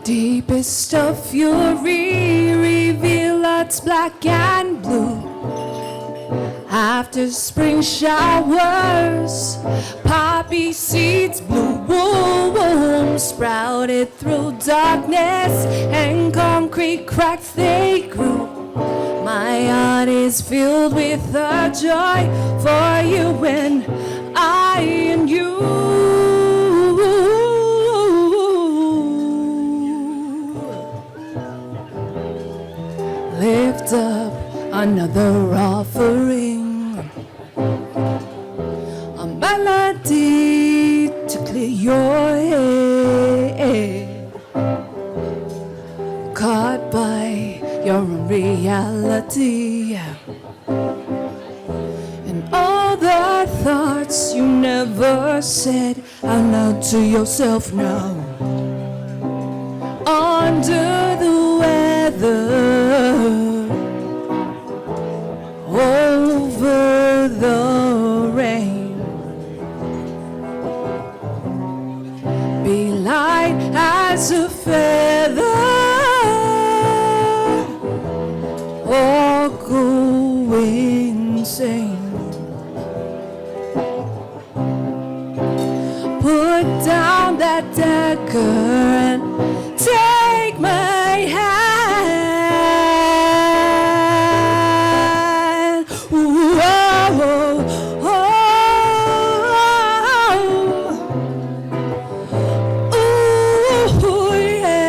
Deepest of fury, reveal that's black and blue. After spring showers, poppy seeds bloom, sprouted through darkness and concrete cracks they grew. My heart is filled with a joy for you and I and you. Lift up another offering, a melody to clear your head, caught by your own reality, and all the thoughts you never said out loud to yourself now. Under the weather, over the rain, be light as a feather, or go insane. Put down that dagger and take my hand. Ooh, oh, oh, oh. Ooh, yeah.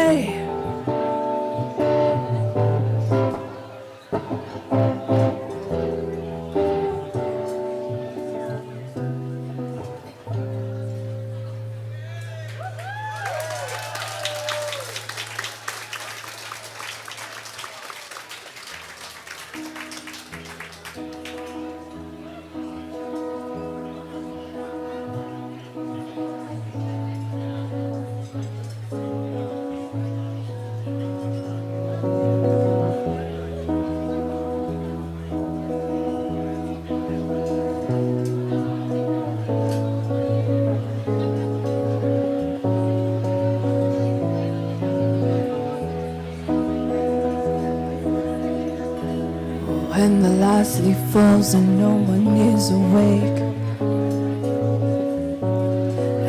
When the last leaf falls and no one is awake,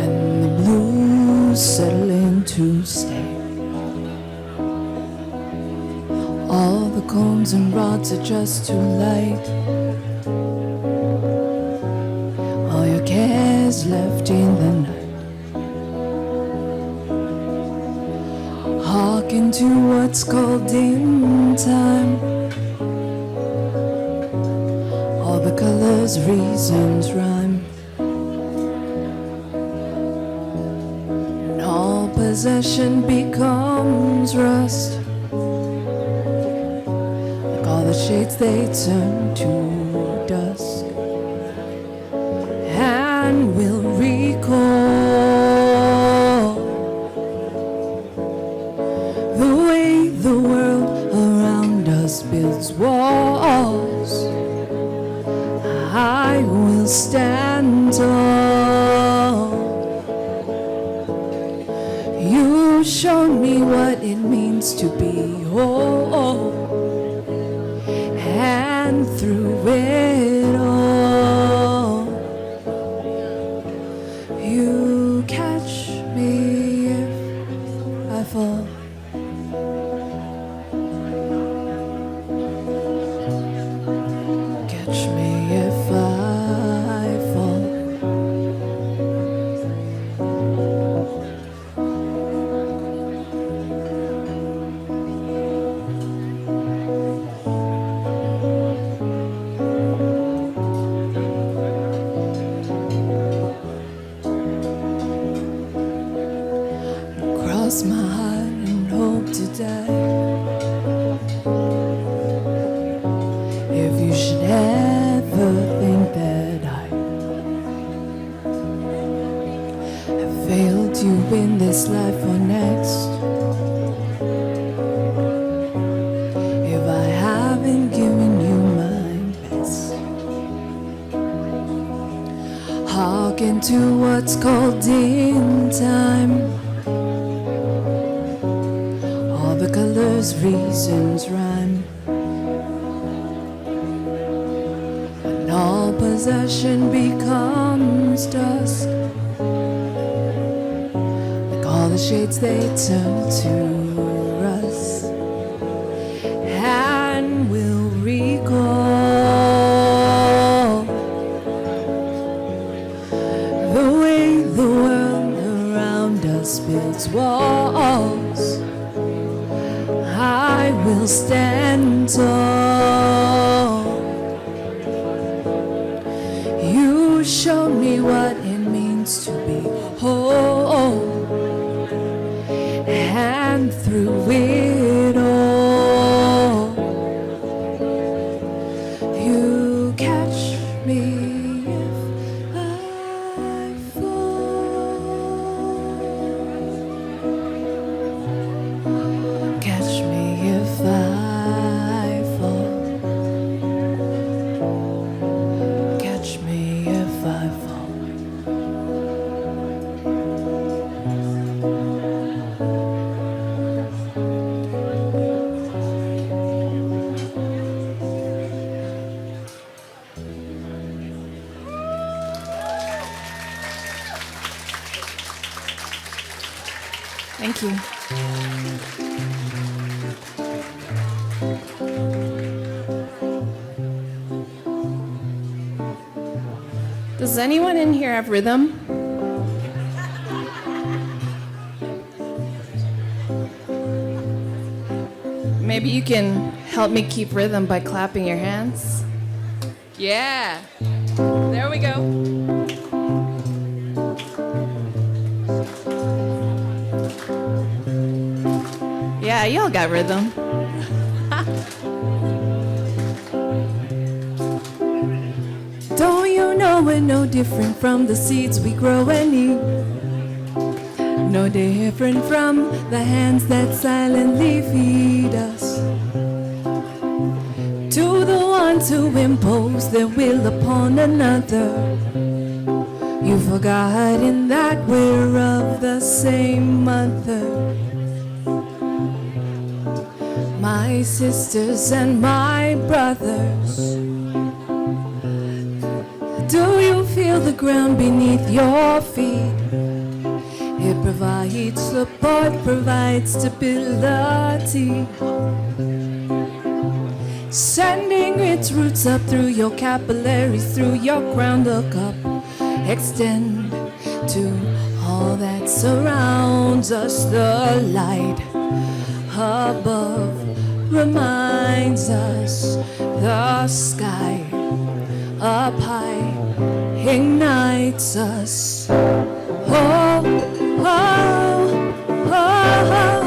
and the blues settle in to stay, all the cones and rods are just too light, all your cares left in the night. Walk into what's called in time. All the colors, reasons, rhyme. And all possession becomes rust. Like all the shades, they turn to dusk. And we'll recall the way the world around us builds walls. I will stand tall. You showed me what it means to be whole, and through it all, you catch me if I fall. Catch me if I fall. Cross my heart and hope to die. If you should ever think that I have failed you in this life or next, if I haven't given you my best, hark into what's called in time. All the colors, reasons, rhyme. And all possession becomes dusk. Like all the shades, they turn to rust. And we'll recall the way the world around us builds walls. I will stand tall. You showed me what it means to be whole, and through it all, you catch me if I fall. Catch me if I fall. Catch me if I fall. Thank you. Does anyone in here have rhythm? Maybe you can help me keep rhythm by clapping your hands. Yeah. There we go. Yeah, y'all got rhythm. Don't you know we're no different from the seeds we grow and eat? No different from the hands that silently feed us. To the ones who impose their will upon another, you've forgotten that we're of the same mother. My sisters and my brothers, do you feel the ground beneath your feet? It provides support, provides stability, sending its roots up through your capillaries, through your crown, look up, extend to all that surrounds us. The light above reminds us the sky up high ignites us. Oh, oh, oh, oh.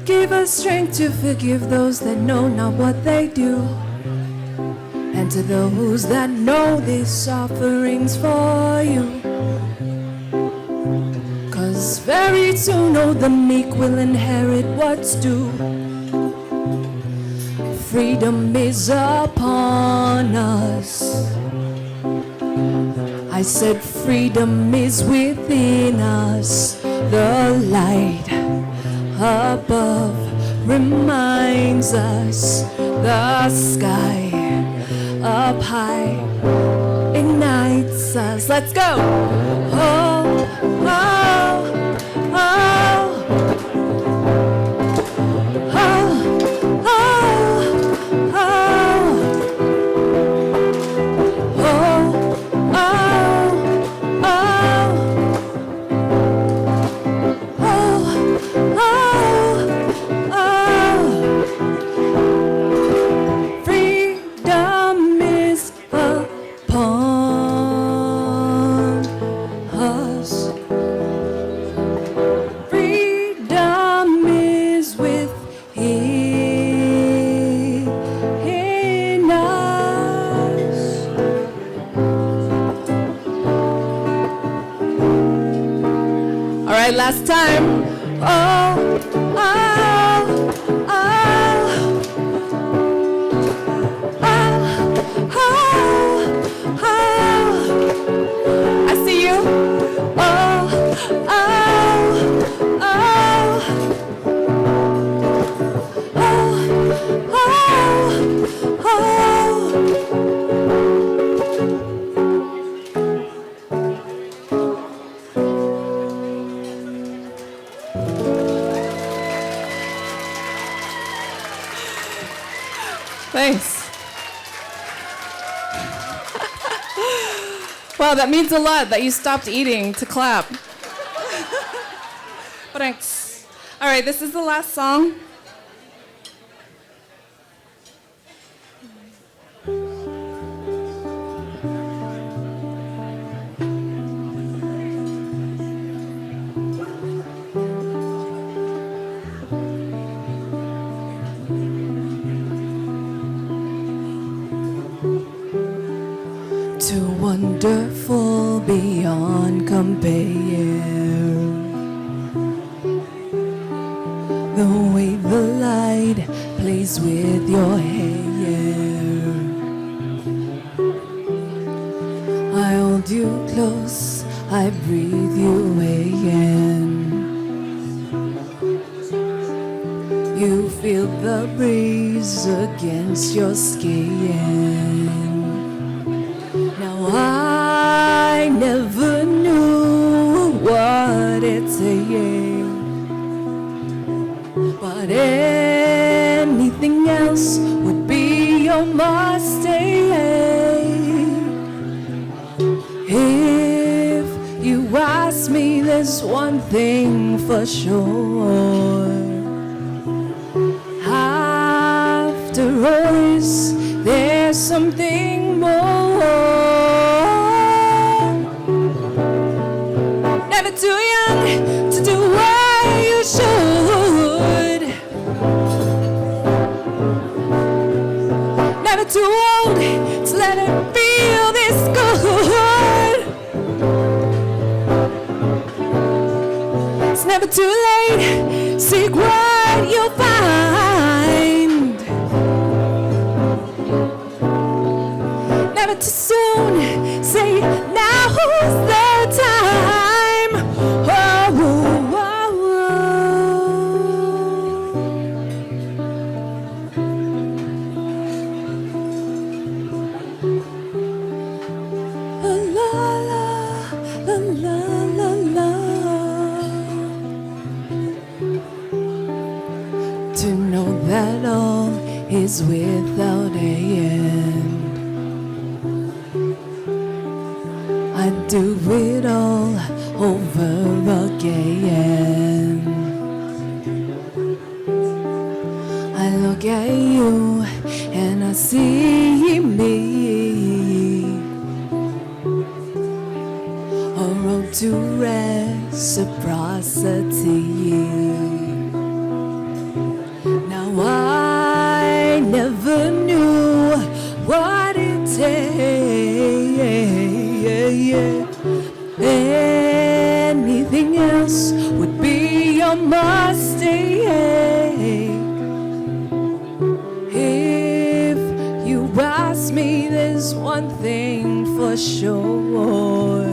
Give us strength to forgive those that know not what they do, and to those that know this offering's for you. 'Cause very soon, oh, the meek will inherit what's due. Freedom is upon us. I said freedom is within us. The light above reminds us the sky up high ignites us. Let's go. Oh, oh, oh. Last time. Oh, oh, oh, oh, oh, oh. I see you. Oh, oh, oh, oh, oh, oh. Thanks. Wow, that means a lot that you stopped eating to clap. Thanks. All right, this is the last song. Too wonderful beyond compare, the way the light plays with your hair. I hold you close, I breathe you in. You feel the breeze against your skin. I never knew what it's saying, but anything else would be your mistake. If you ask me, there's one thing for sure. After all this, there's something more. Never too young to do what you should. Never too old to let it feel this good. It's never too late, seek what you'll find. Never too soon, say now's the time. Oh, oh, oh. is without end. I'd do it all over again. I look at you and I see me, a road to reciprocity. Now I never knew what it takes. Anything else would be a mistake. If you ask me, there's one thing for sure.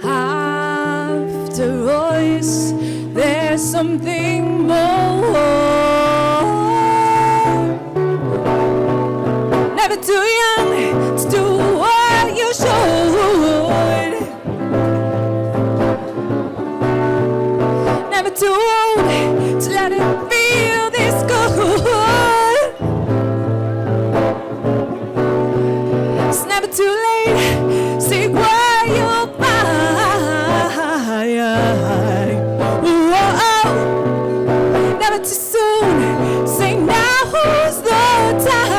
After all this, there's something more. Never too young to do what you should. Never too old to let it feel this good. It's never too late, seek where you'll find. Whoa, never too soon, say now who's the time.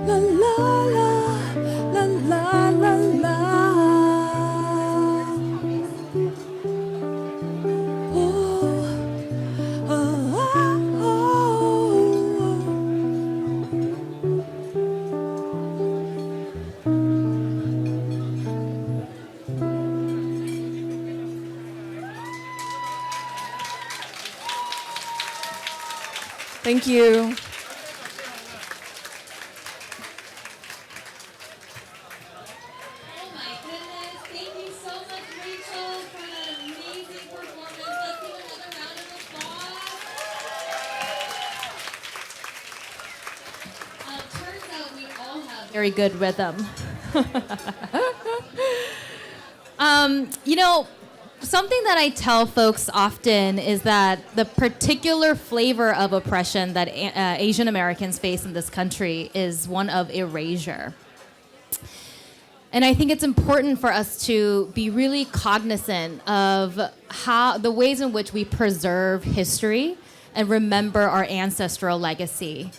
La la la, la la la la. Oh, oh, oh, oh. Thank you. Thank you so much, Rachel, for that amazing performance. Let's give another round of applause. Turns out we all have very good rhythm. You know, something that I tell folks often is that the particular flavor of oppression that Asian Americans face in this country is one of erasure. And I think it's important for us to be really cognizant of how the ways in which we preserve history and remember our ancestral legacy,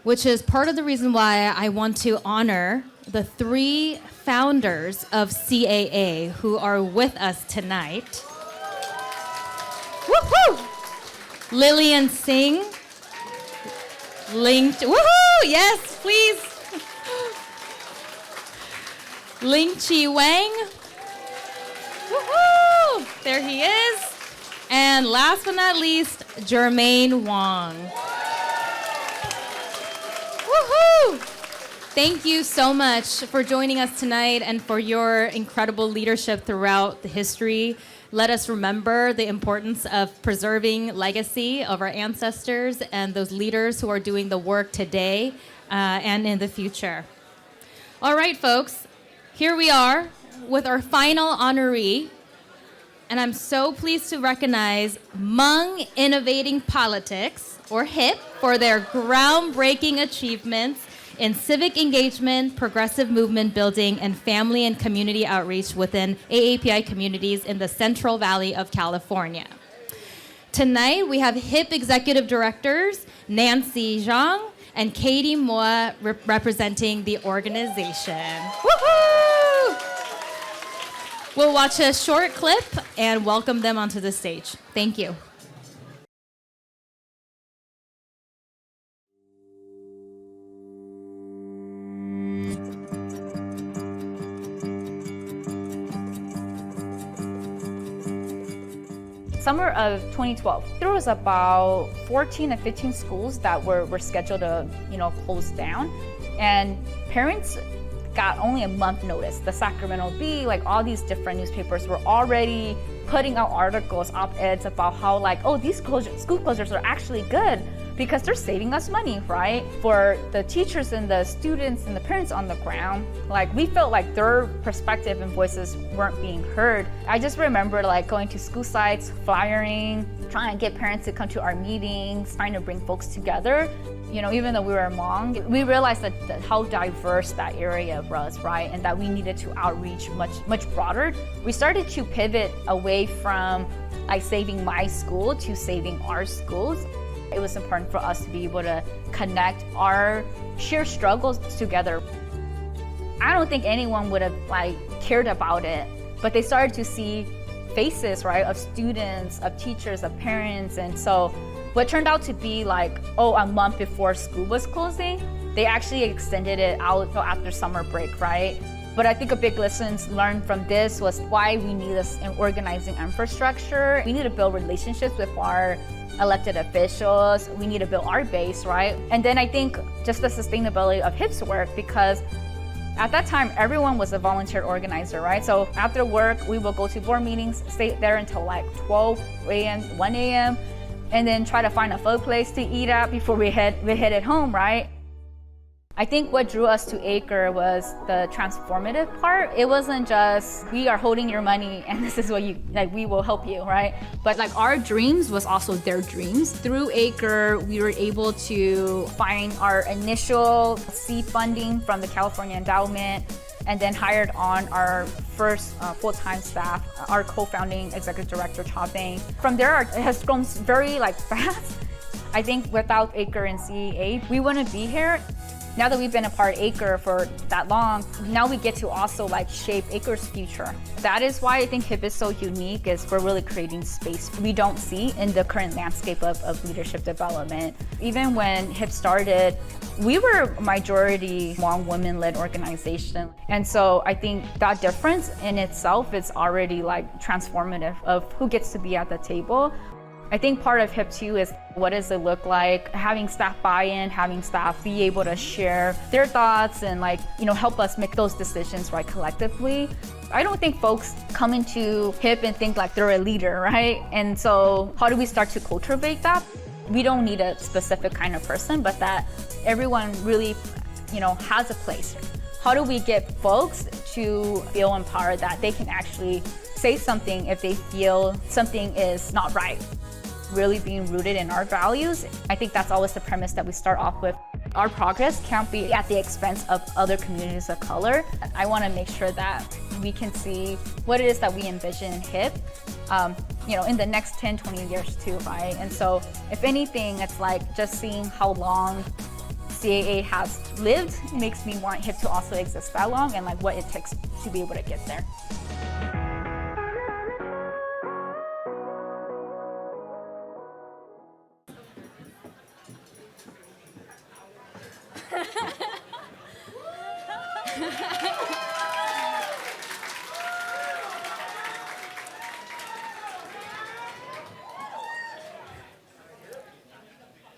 which is part of the reason why I want to honor the 3 founders of CAA who are with us tonight. Woohoo! Lillian Singh, woohoo! Yes, please. Ling Chi Wang. Woohoo! There he is. And last but not least, Jermaine Wong. Woohoo! Thank you so much for joining us tonight and for your incredible leadership throughout the history. Let us remember the importance of preserving legacy of our ancestors and those leaders who are doing the work today and in the future. All right, folks, here we are with our final honoree. And I'm so pleased to recognize Hmong Innovating Politics, or HIP, for their groundbreaking achievements in civic engagement, progressive movement building, and family and community outreach within AAPI communities in the Central Valley of California. Tonight, we have HIP Executive Directors Nancy Zhang and Katie Moa representing the organization. Woohoo! We'll watch a short clip and welcome them onto the stage. Thank you. Summer of 2012, there was about 14 or 15 schools that were scheduled to, close down, and parents got only a month notice. The Sacramento Bee, all these different newspapers were already putting out articles, op-eds about how these school closures are actually good because they're saving us money, right? For the teachers and the students and the parents on the ground, like we felt like their perspective and voices weren't being heard. I just remember like going to school sites, flyering, trying to get parents to come to our meetings, trying to bring folks together. You know, even though we were Hmong, we realized that how diverse that area was, right? And that we needed to outreach much broader. We started to pivot away from like saving my school to saving our schools. It was important for us to be able to connect our shared struggles together. I don't think anyone would have like cared about it, but they started to see faces, right, of students, of teachers, of parents. And so what turned out to be like, a month before school was closing, they actually extended it out till after summer break, right? But I think a big lesson learned from this was why we need this organizing infrastructure. We need to build relationships with our elected officials. We need to build our base, right? And then I think just the sustainability of HIP's work, because at that time, everyone was a volunteer organizer, right? So after work, we will go to board meetings, stay there until like 12 a.m., 1 a.m., and then try to find a food place to eat at before we headed home, right? I think what drew us to Acre was the transformative part. It wasn't just, we are holding your money and this is what you, like, we will help you, right? But like our dreams was also their dreams. Through Acre, we were able to find our initial seed funding from the California Endowment, and then hired on our first full-time staff, our co-founding executive director, Zhang. From there, it has grown very fast. I think without Acre and CAA, we wouldn't be here. Now that we've been a part of Acre for that long, now we get to also shape Acre's future. That is why I think HIP is so unique, is we're really creating space we don't see in the current landscape of leadership development. Even when HIP started, we were a majority Hmong women-led organization. And so I think that difference in itself is already transformative of who gets to be at the table. I think part of HIP too is what does it look like having staff buy-in, having staff be able to share their thoughts and help us make those decisions collectively. I don't think folks come into HIP and think they're a leader, right? And so how do we start to cultivate that? We don't need a specific kind of person, but that everyone really, has a place. How do we get folks to feel empowered that they can actually say something if they feel something is not right? Really being rooted in our values. I think that's always the premise that we start off with. Our progress can't be at the expense of other communities of color. I want to make sure that we can see what it is that we envision in HIP, in the next 10, 20 years too, right? And so if anything, it's just seeing how long CAA has lived makes me want HIP to also exist that long and what it takes to be able to get there.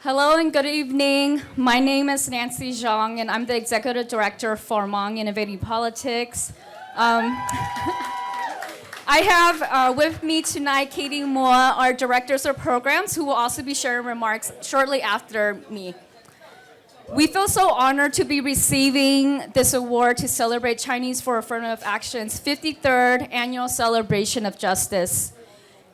Hello and good evening. My name is Nancy Zhang, and I'm the Executive Director for Hmong Innovating Politics. I have with me tonight Katie Moore, our Directors of Programs, who will also be sharing remarks shortly after me. We feel so honored to be receiving this award to celebrate Chinese for Affirmative Action's 53rd Annual Celebration of Justice.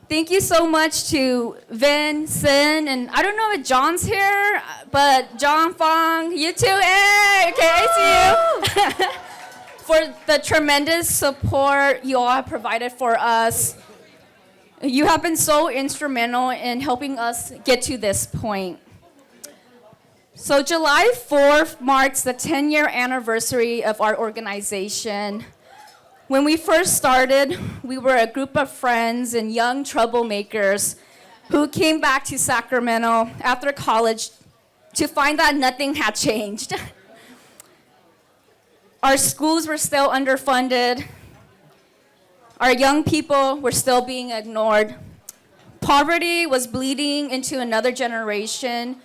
Thank you so much to Vin, Sin, and I don't know if John's here, but John Fong, you too, hey, okay, I see you. For the tremendous support you all have provided for us. You have been so instrumental in helping us get to this point. So July 4th marks the 10-year anniversary of our organization. When we first started, we were a group of friends and young troublemakers who came back to Sacramento after college to find that nothing had changed. Our schools were still underfunded. Our young people were still being ignored. Poverty was bleeding into another generation,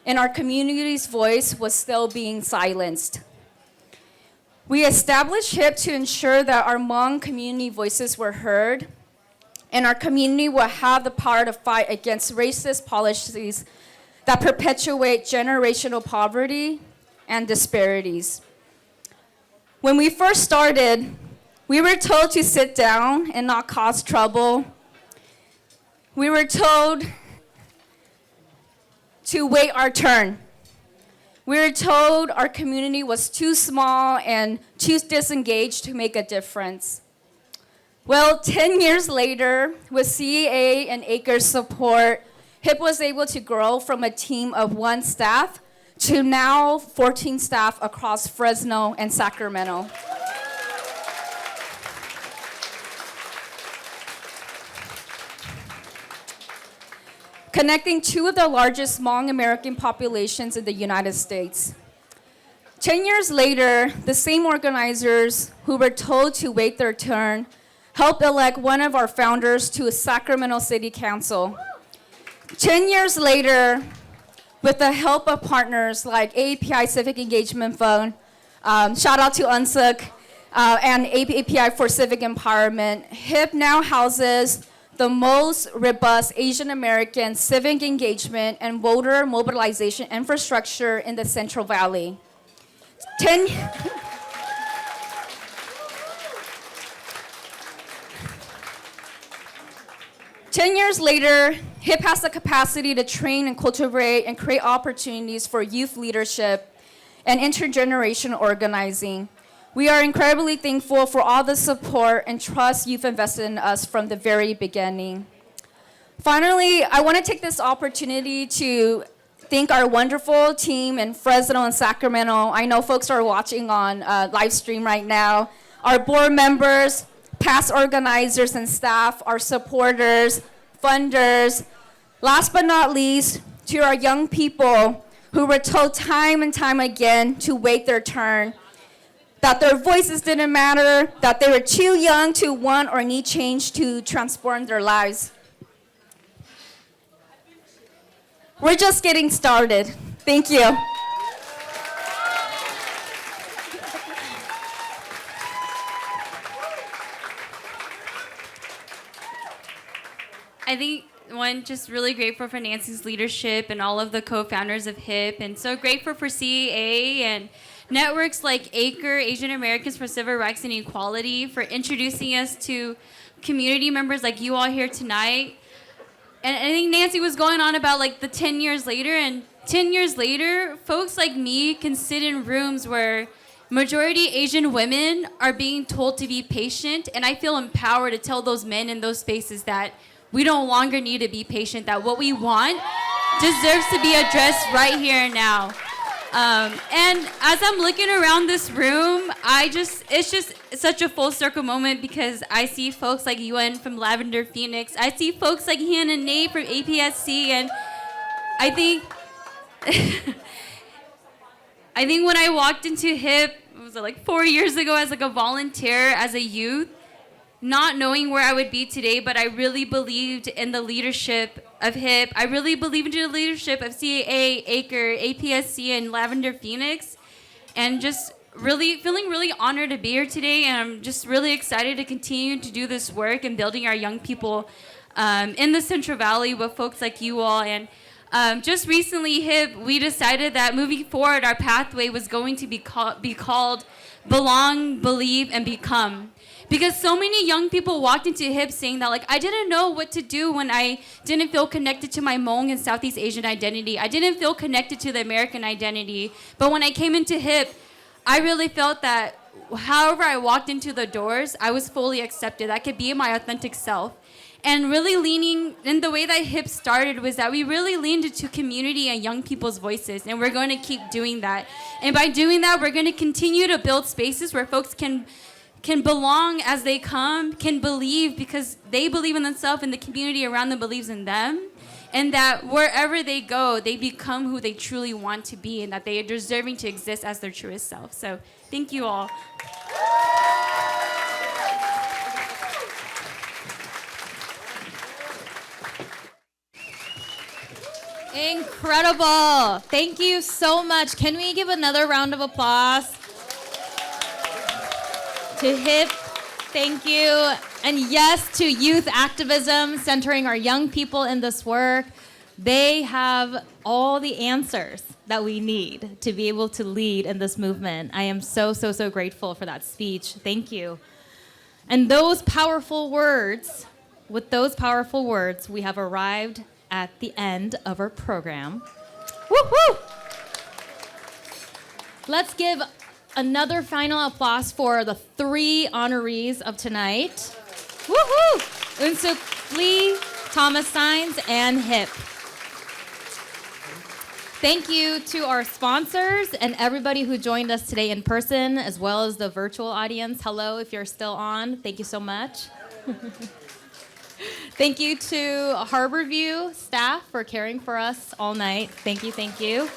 and our community's voice was still being silenced. We established HIP to ensure that our Hmong community voices were heard, and our community will have the power to fight against racist policies that perpetuate generational poverty and disparities. When we first started, we were told to sit down and not cause trouble. We were told to wait our turn. We were told our community was too small and too disengaged to make a difference. Well, 10 years later, with CAA and ACRE's support, HIP was able to grow from a team of 1 staff to now 14 staff across Fresno and Sacramento. Connecting 2 of the largest Hmong American populations in the United States. 10 years later, the same organizers who were told to wait their turn helped elect one of our founders to a Sacramento City Council. 10 years later, with the help of partners like API Civic Engagement Fund, shout out to EunSook, and API for Civic Empowerment, HIP now houses the most robust Asian American civic engagement and voter mobilization infrastructure in the Central Valley. 10 years later, HIP has the capacity to train and cultivate and create opportunities for youth leadership and intergenerational organizing. We are incredibly thankful for all the support and trust you've invested in us from the very beginning. Finally, I want to take this opportunity to thank our wonderful team in Fresno and Sacramento. I know folks are watching on live stream right now. Our board members, past organizers and staff, our supporters, funders. Last but not least, to our young people who were told time and time again to wait their turn, that their voices didn't matter, that they were too young to want or need change to transform their lives. We're just getting started. Thank you. I think just really grateful for Nancy's leadership and all of the co-founders of HIP, and so grateful for CAA and networks like ACRE, Asian Americans for Civil Rights and Equality, for introducing us to community members like you all here tonight. And I think Nancy was going on about like the 10 years later, and 10 years later, folks like me can sit in rooms where majority Asian women are being told to be patient, and I feel empowered to tell those men in those spaces that we no longer need to be patient, that what we want deserves to be addressed right here and now. And as I'm looking around this room, it's just such a full circle moment, because I see folks like Yuen from Lavender Phoenix. I see folks like Hian and Nate from APSC, and I think when I walked into HIP, was it like 4 years ago as like a volunteer, as a youth, not knowing where I would be today, but I really believed in the leadership of HIP. I really believed in the leadership of CAA, ACRE, APSC, and Lavender Phoenix, and just really feeling really honored to be here today. And I'm just really excited to continue to do this work and building our young people in the Central Valley with folks like you all. And just recently, HIP, we decided that moving forward, our pathway was going to be called Belong, Believe, and Become. Because so many young people walked into HIP saying that, like, I didn't know what to do when I didn't feel connected to my Hmong and Southeast Asian identity. I didn't feel connected to the American identity. But when I came into HIP, I really felt that however I walked into the doors, I was fully accepted. I could be my authentic self. And really leaning, in the way that HIP started was that we really leaned into community and young people's voices, and we're going to keep doing that. And by doing that, we're going to continue to build spaces where folks can belong as they come, can believe because they believe in themselves and the community around them believes in them, and that wherever they go, they become who they truly want to be, and that they are deserving to exist as their truest self. So thank you all. Incredible. Thank you so much. Can we give another round of applause to HIP? Thank you. And yes, to youth activism, centering our young people in this work. They have all the answers that we need to be able to lead in this movement. I am so, so, so grateful for that speech. Thank you. And those powerful words, with those powerful words, we have arrived at the end of our program. Woo-hoo! Let's give another final applause for the 3 honorees of tonight. Woo-hoo! EunSook Lee, Thomas Saenz, and Hip. Thank you to our sponsors and everybody who joined us today in person, as well as the virtual audience. Hello, if you're still on. Thank you so much. Thank you to Harborview staff for caring for us all night. Thank you, thank you.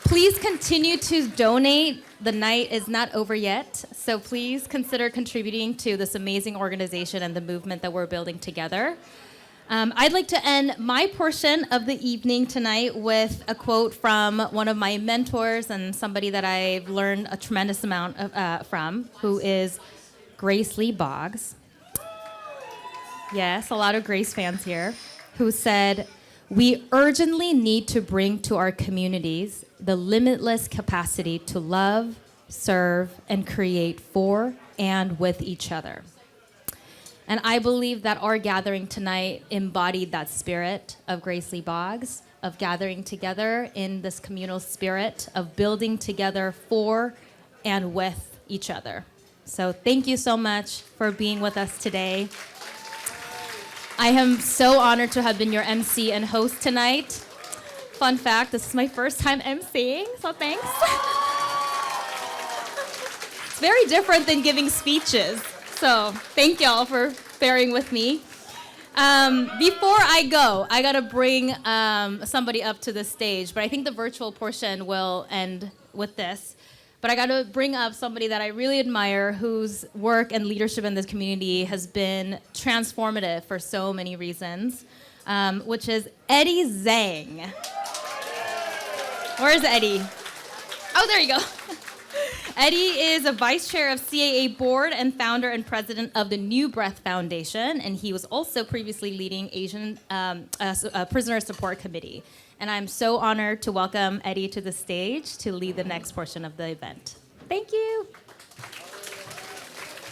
Please continue to donate. The night is not over yet, so please consider contributing to this amazing organization and the movement that we're building together. I'd like to end my portion of the evening tonight with a quote from one of my mentors and somebody that I've learned a tremendous amount from, who is Grace Lee Boggs. Yes, a lot of Grace fans here, who said, "We urgently need to bring to our communities the limitless capacity to love, serve, and create for and with each other." And I believe that our gathering tonight embodied that spirit of Grace Lee Boggs, of gathering together in this communal spirit, of building together for and with each other. So thank you so much for being with us today. I am so honored to have been your MC and host tonight. Fun fact, this is my first time MCing, so thanks. It's very different than giving speeches. So thank y'all for bearing with me. Before I go, I gotta bring somebody up to the stage, but I think the virtual portion will end with this. But I gotta bring up somebody that I really admire, whose work and leadership in this community has been transformative for so many reasons, which is Eddie Zhang. Where's Eddie? Oh, there you go. Eddie is a vice chair of CAA board and founder and president of the New Breath Foundation, and he was also previously leading Asian Prisoner Support Committee. And I'm so honored to welcome Eddie to the stage to lead the next portion of the event. Thank you.